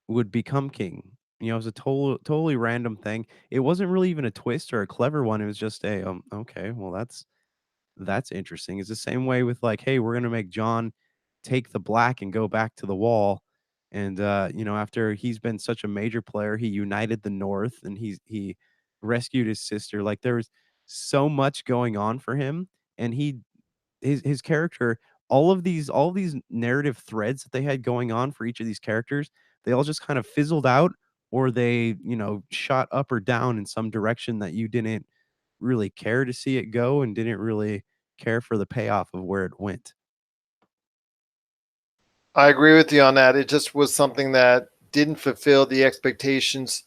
would become king. It was a totally random thing. It wasn't really even a twist or a clever one. It was just a okay, well that's interesting. It's the same way with like, hey, we're gonna make John take the black and go back to the wall. And after he's been such a major player, he united the North and he rescued his sister. Like there was so much going on for him, and his character, all of these narrative threads that they had going on for each of these characters, they all just kind of fizzled out, or they shot up or down in some direction that you didn't really care to see it go and didn't really care for the payoff of where it went. I agree with you on that. It just was something that didn't fulfill the expectations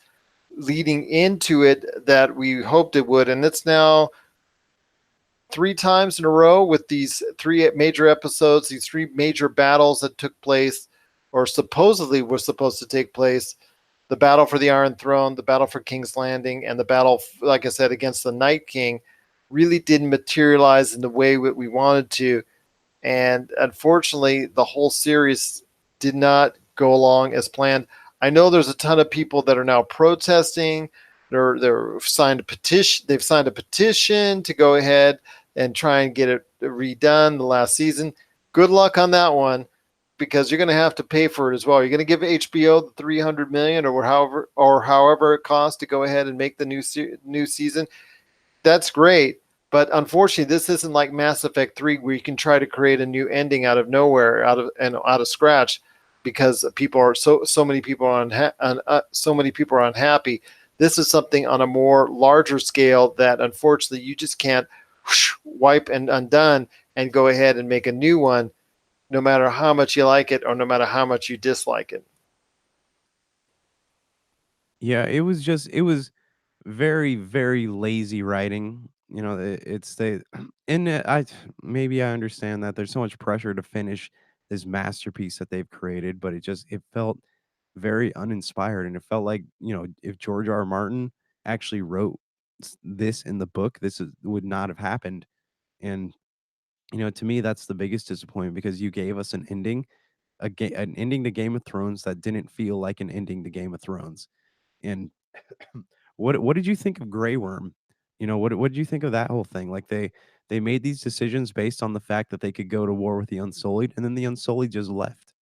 leading into it that we hoped it would. And it's now 3 times in a row with these 3 major episodes, these 3 major battles that took place or supposedly were supposed to take place: the battle for the Iron Throne, the battle for King's Landing, and the battle, like I said, against the Night King really didn't materialize in the way that we wanted to. And unfortunately, the whole series did not go along as planned. I know there's a ton of people that are now protesting. They're signed a petition. They've signed a petition to go ahead and try and get it redone the last season. Good luck on that one, because you're going to have to pay for it as well. You're going to give HBO the 300 million or however it costs to go ahead and make the new season. That's great. But unfortunately, this isn't like Mass Effect 3 where you can try to create a new ending out of nowhere, out of scratch, because people are so many people are so many people are unhappy. This is something on a more larger scale that unfortunately you just can't wipe and undone and go ahead and make a new one, no matter how much you like it or no matter how much you dislike it. Yeah, it was very, very lazy writing. It's they and I maybe I understand that there's so much pressure to finish this masterpiece that they've created, but it felt very uninspired, and it felt like, if George R. R. Martin actually wrote this in the book, would not have happened. And to me, that's the biggest disappointment because you gave us an ending an ending to Game of Thrones that didn't feel like an ending to Game of Thrones. And what did you think of Grey Worm? What did you think of that whole thing? Like they made these decisions based on the fact that they could go to war with the Unsullied, and then the Unsullied just left.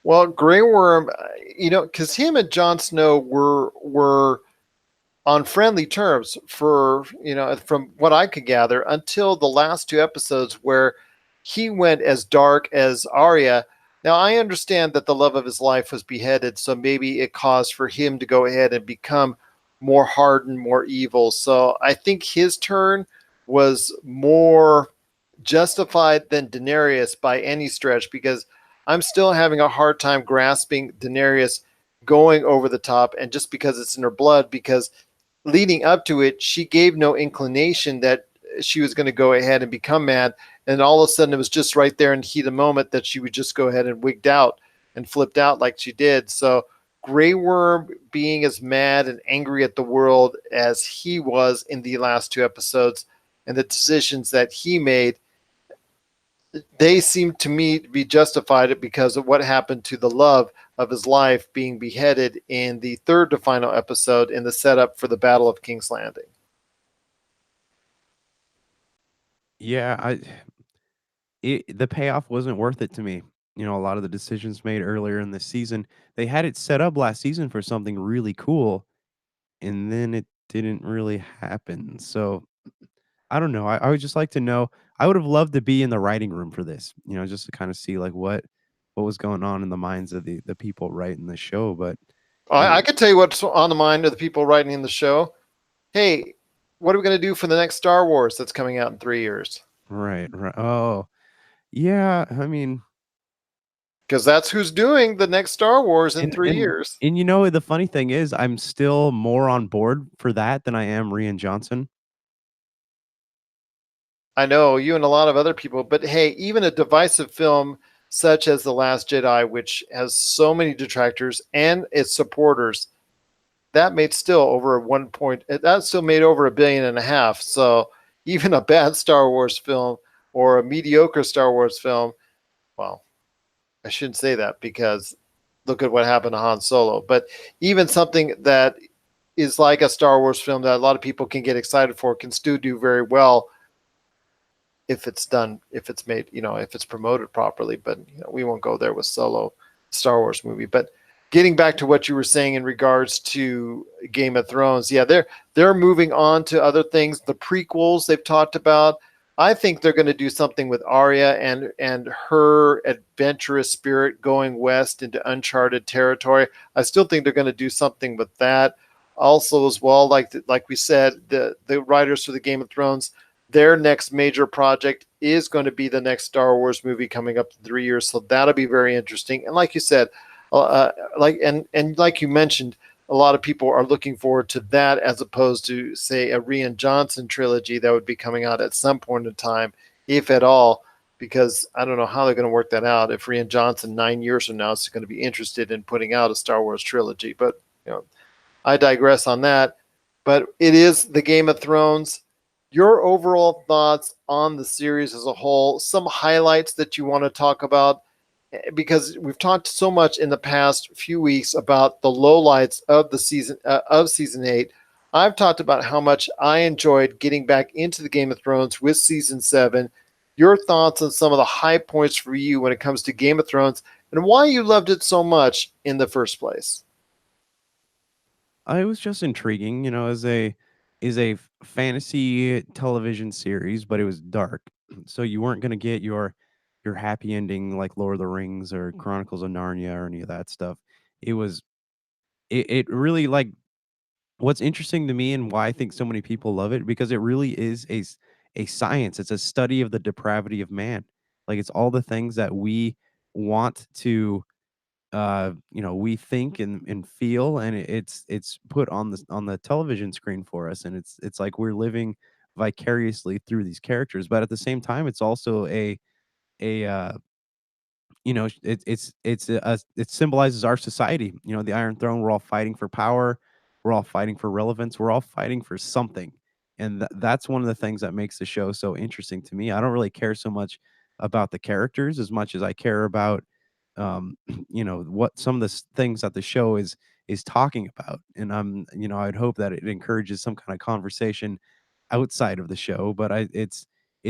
Well, Grey Worm, because him and Jon Snow were on friendly terms for from what I could gather until the last two episodes where he went as dark as Arya. Now I understand that the love of his life was beheaded, so maybe it caused for him to go ahead and become more hardened, more evil. So I think his turn was more justified than Daenerys by any stretch because I'm still having a hard time grasping Daenerys going over the top and just because it's in her blood because leading up to it, she gave no inclination that she was going to go ahead and become mad. And all of a sudden, it was just right there in the heat of the moment that she would just go ahead and wigged out and flipped out like she did. So, Grey Worm being as mad and angry at the world as he was in the last two episodes and the decisions that he made, they seem to me to be justified because of what happened to the love of his life being beheaded in the third to final episode in the setup for the Battle of King's Landing. Yeah, the payoff wasn't worth it to me. A lot of the decisions made earlier in the season, they had it set up last season for something really cool, and then it didn't really happen. So I don't know. I would just like to know. I would have loved to be in the writing room for this, just to kind of see like what was going on in the minds of the people writing the show. But I I mean, could tell you what's on the mind of the people writing in the show. Hey, what are we going to do for the next Star Wars that's coming out in 3 years? right, right. Oh, yeah. I mean, Because that's who's doing the next Star Wars in and three and years. and the funny thing is, I'm still more on board for that than I am Rian Johnson. I know you and a lot of other people, but hey, even a divisive film such as The Last Jedi, which has so many detractors and its supporters, that made still over 1 point. That still made over 1.5 billion. So even a bad Star Wars film or a mediocre Star Wars film, well, I shouldn't say that because look at what happened to Han Solo. But even something that is like a Star Wars film that a lot of people can get excited for can still do very well if it's done, if it's made, if it's promoted properly. But we won't go there with Solo, Star Wars movie. But getting back to what you were saying in regards to Game of Thrones, yeah, they're moving on to other things. The prequels they've talked about. I think they're going to do something with Arya and her adventurous spirit going west into uncharted territory. I still think they're going to do something with that. Also, as well, like we said, the writers for the Game of Thrones, their next major project is going to be the next Star Wars movie coming up in 3 years. So that'll be very interesting. And like you said, like you mentioned, a lot of people are looking forward to that as opposed to say a Rian Johnson trilogy that would be coming out at some point in time, if at all. Because I don't know how they're going to work that out. If Rian Johnson 9 years from now is going to be interested in putting out a Star Wars trilogy, but I digress on that. But it is the Game of Thrones. Your overall thoughts on the series as a whole, some highlights that you want to talk about, because we've talked so much in the past few weeks about the lowlights of the season of season 8. I've talked about how much I enjoyed getting back into the Game of Thrones with season 7. Your thoughts on some of the high points for you when it comes to Game of Thrones and why you loved it so much in the first place. It was just intriguing, as a fantasy television series, but it was dark. So you weren't gonna get your happy ending like Lord of the Rings or Chronicles of Narnia or any of that stuff. It was it really like what's interesting to me and why I think so many people love it because it really is a science. It's a study of the depravity of man. Like it's all the things that we want to we think and feel, and it's put on the television screen for us, and it's like we're living vicariously through these characters, but at the same time it's also a it symbolizes our society. The Iron Throne, we're all fighting for power, we're all fighting for relevance, we're all fighting for something, and that's one of the things that makes the show so interesting to me. I don't really care so much about the characters as much as I care about what some of the things that the show is talking about. And I'd hope that it encourages some kind of conversation outside of the show, but it's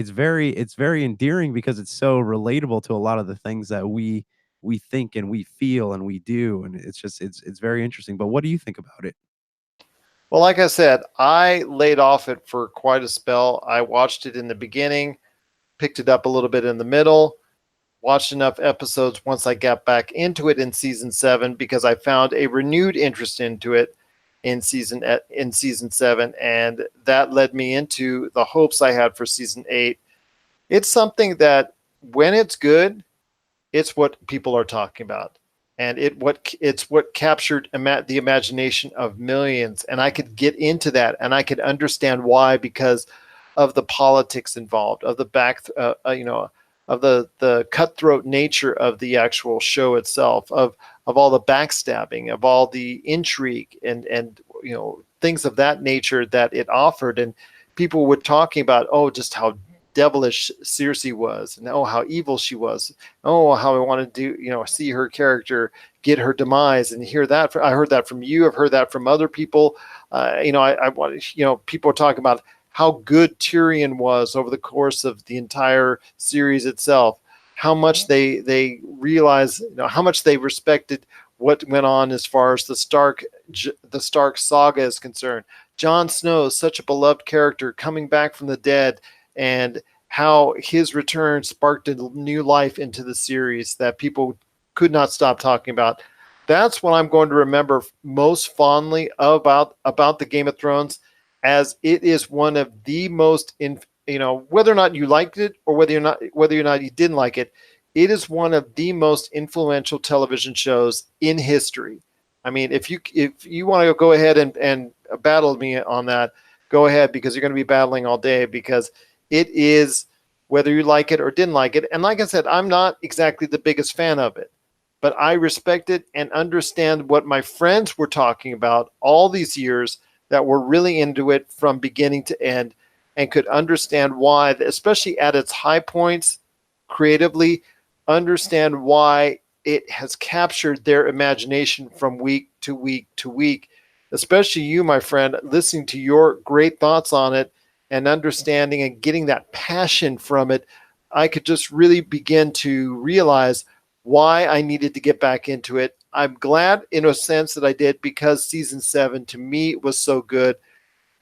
very endearing because it's so relatable to a lot of the things that we think and we feel and we do, and it's very interesting. But what do you think about it? Well, like I said, I laid off it for quite a spell. I watched it in the beginning, picked it up a little bit in the middle, watched enough episodes once I got back into it in season 7 because I found a renewed interest into it in season 7, and that led me into the hopes I had for season 8. It's something that when it's good, it's what people are talking about, and it's what captured the imagination of millions. And I could get into that, and I could understand why, because of the politics involved, of the of the cutthroat nature of the actual show itself, of all the backstabbing, of all the intrigue, and things of that nature that it offered. And people were talking about, oh, just how devilish Cersei was, and oh, how evil she was. Oh, how I wanted to see her character get her demise, and hear that. I heard that from you. I've heard that from other people. I want people are talking about how good Tyrion was over the course of the entire series itself. How much they realized, how much they respected what went on as far as the Stark saga is concerned. Jon Snow is such a beloved character coming back from the dead, and how his return sparked a new life into the series that people could not stop talking about. That's what I'm going to remember most fondly about the Game of Thrones, as it is one of the most, whether or not you liked it or whether or not you didn't like it, it is one of the most influential television shows in history. I mean, if you want to go ahead and battle me on that, go ahead, because you're going to be battling all day, because it is, whether you like it or didn't like it. And like I said, I'm not exactly the biggest fan of it, but I respect it and understand what my friends were talking about all these years that were really into it from beginning to end, and could understand why, especially at its high points creatively, understand why it has captured their imagination from week to week to week. Especially you, my friend, listening to your great thoughts on it and understanding and getting that passion from it, I could just really begin to realize why I needed to get back into it. I'm glad in a sense that I did, because season 7 to me was so good.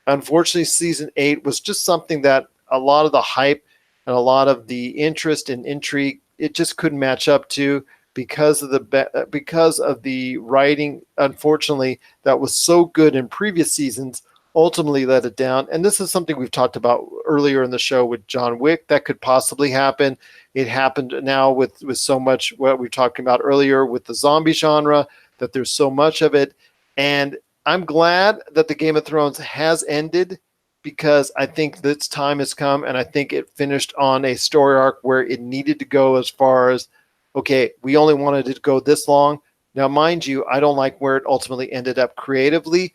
Unfortunately, season 8 was just something that a lot of the hype and a lot of the interest and intrigue, it just couldn't match up to, because of the writing, unfortunately, that was so good in previous seasons, ultimately let it down. And this is something we've talked about earlier in the show with John Wick that could possibly happen. It happened now with so much what we were talking about earlier with the zombie genre, that there's so much of it. And I'm glad that the Game of Thrones has ended, because I think this time has come, and I think it finished on a story arc where it needed to go, as far as, okay, we only wanted it to go this long. Now, mind you, I don't like where it ultimately ended up creatively,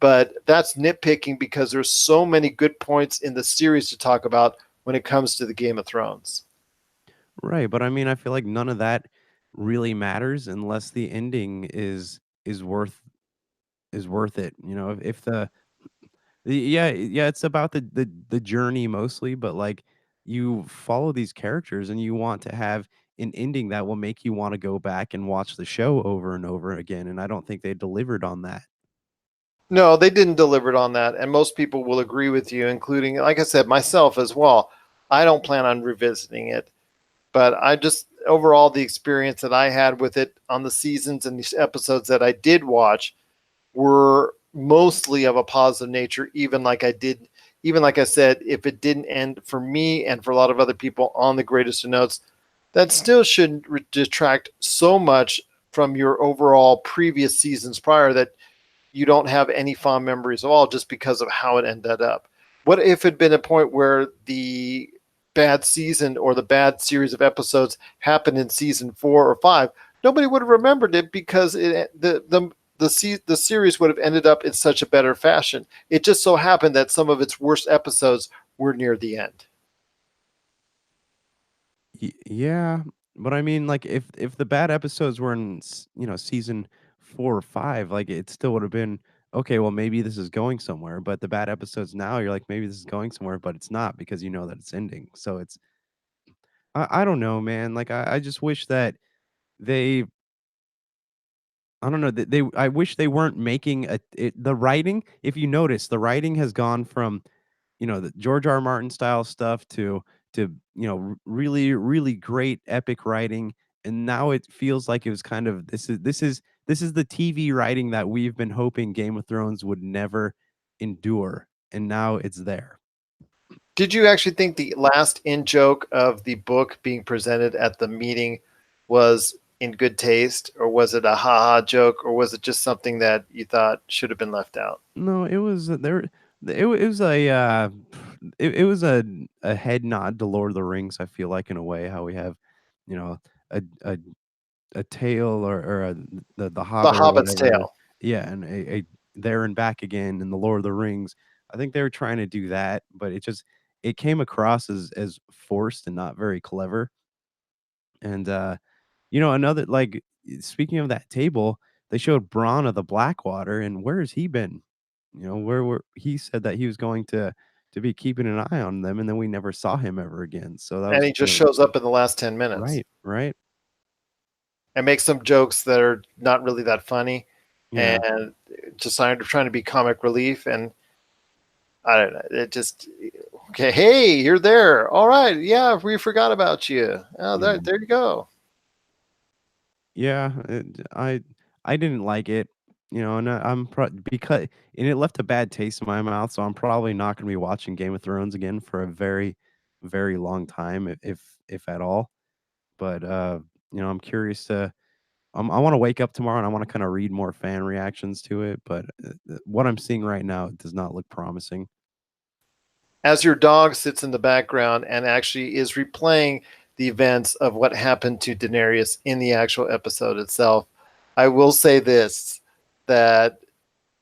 but that's nitpicking, because there's so many good points in the series to talk about when it comes to the Game of Thrones. Right, but I mean, I feel like none of that really matters unless the ending is worth is worth it. If yeah, it's about the journey mostly, but like you follow these characters and you want to have an ending that will make you want to go back and watch the show over and over again. And I don't think they delivered on that. No, they didn't deliver it on that, and most people will agree with you, including, like I said, myself as well. I don't plan on revisiting it, but I just, overall, the experience that I had with it on the seasons and these episodes that I did watch were mostly of a positive nature. Even like I said, if it didn't end for me and for a lot of other people on the greatest of notes, that still shouldn't detract so much from your overall previous seasons prior, that you don't have any fond memories at all, just because of how it ended up. What if it had been a point where the bad season or the bad series of episodes happened in season 4 or 5? Nobody would have remembered it, because the series would have ended up in such a better fashion. It just so happened that some of its worst episodes were near the end. Yeah, but I mean, like, if the bad episodes were in season 4 or 5, like it still would have been okay. Well, maybe this is going somewhere, but the bad episodes now, you're like, maybe this is going somewhere, but it's not because you know that it's ending. So it's I don't know, man. Like I just wish that they I don't know that they I wish they weren't making the writing. If you notice, the writing has gone from the George R. R. Martin style stuff to really really great epic writing, and now it feels like it was kind of this is the TV writing that we've been hoping Game of Thrones would never endure, and now it's there. Did you actually think the last in joke of the book being presented at the meeting was in good taste, or was it a haha joke, or was it just something that you thought should have been left out? No, it was there. It was it was a head nod to Lord of the Rings. I feel like in a way how we have, you know, a a a tale or the The Hobbit or Hobbit's whatever. Tale. Yeah, and a There and Back Again in the Lord of the Rings. I think they were trying to do that, but it came across as forced and not very clever. And another like speaking of that table, they showed Bronn of the Blackwater, and where has he been? Where he said that he was going to be keeping an eye on them, and then we never saw him ever again. So that And was he kind just of shows up in the last 10 minutes right, right. and makes some jokes that are not really that funny, Yeah. and just trying to be comic relief. And I don't know. It just, okay, hey, you're there. All right. Yeah, we forgot about you. Oh, Yeah. there you go. Yeah, I didn't like it, and because and it left a bad taste in my mouth, so I'm probably not gonna be watching Game of Thrones again for a very, very long time, if at all. But I'm curious to I wanna wake up tomorrow and I wanna kinda read more fan reactions to it, but what I'm seeing right now does not look promising. As your dog sits in the background and actually is replaying the events of what happened to Daenerys in the actual episode itself, I will say this, that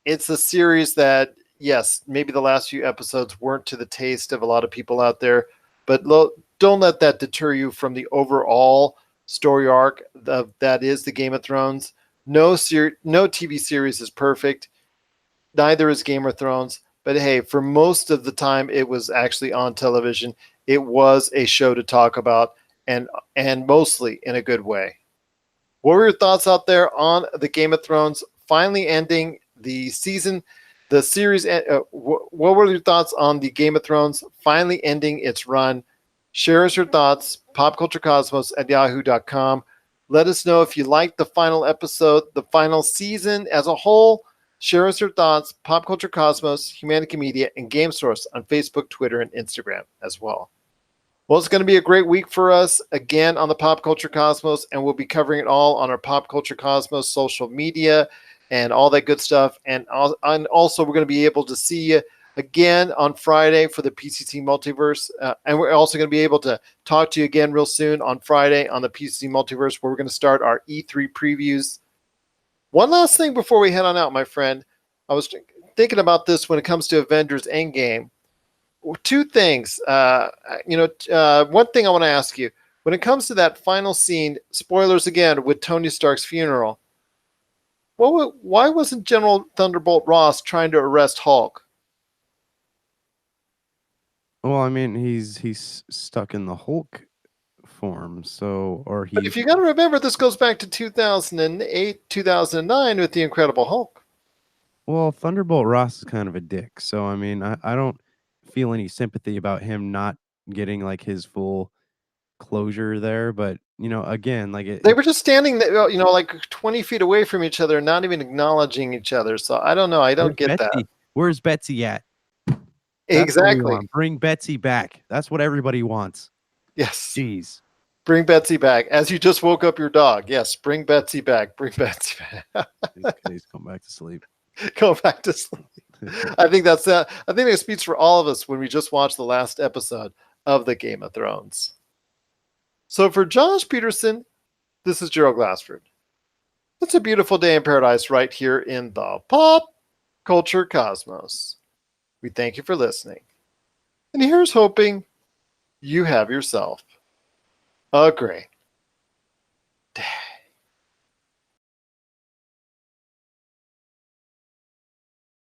it's a series that, yes, maybe the last few episodes weren't to the taste of a lot of people out there, but don't let that deter you from the overall story arc that is the Game of Thrones. No TV series is perfect. Neither is Game of Thrones. But hey, for most of the time it was actually on television, it was a show to talk about, and mostly in a good way. What were your thoughts out there on the Game of Thrones finally ending the season, the series? What were your thoughts on the Game of Thrones finally ending its run? Share us your thoughts, popculturecosmos at yahoo.com. Let us know if you liked the final episode, the final season as a whole. Share us your thoughts, Pop Culture Cosmos, Humanica Media, and Game Source on Facebook, Twitter, and Instagram as well. Well, it's going to be a great week for us again on the Pop Culture Cosmos, and we'll be covering it all on our Pop Culture Cosmos social media and all that good stuff. And also, we're going to be able to see you again on Friday for the PCC Multiverse. And we're also going to be able to talk to you again real soon on Friday on the PCC Multiverse, where we're going to start our E3 previews. One last thing before we head on out, my friend. I was thinking about this when it comes to Avengers Endgame. Two things. One thing I want to ask you: when it comes to that final scene, spoilers again with Tony Stark's funeral. Why wasn't General Thunderbolt Ross trying to arrest Hulk? Well, I mean, he's stuck in the Hulk form, so or But he if you got to remember, this goes back to 2008, 2009 with the Incredible Hulk. Well, Thunderbolt Ross is kind of a dick, so, I mean, I don't feel any sympathy about him not getting, like, his full closure there, but, again, like, They were just standing there, like 20 feet away from each other, not even acknowledging each other. So I don't know. I don't where's get that. Betsy? Where's Betsy at? That's what we Exactly. want. Bring Betsy back. That's what everybody wants. Yes. Jeez. Bring Betsy back. As you just woke up your dog. Yes. Bring Betsy back. Bring Betsy back. He's come back to sleep. Go back to sleep. I think that's that. I think it speaks for all of us when we just watched the last episode of the Game of Thrones. So for Josh Peterson, this is Gerald Glassford. It's a beautiful day in paradise right here in the Pop Culture Cosmos. We thank you for listening. And here's hoping you have yourself Agree.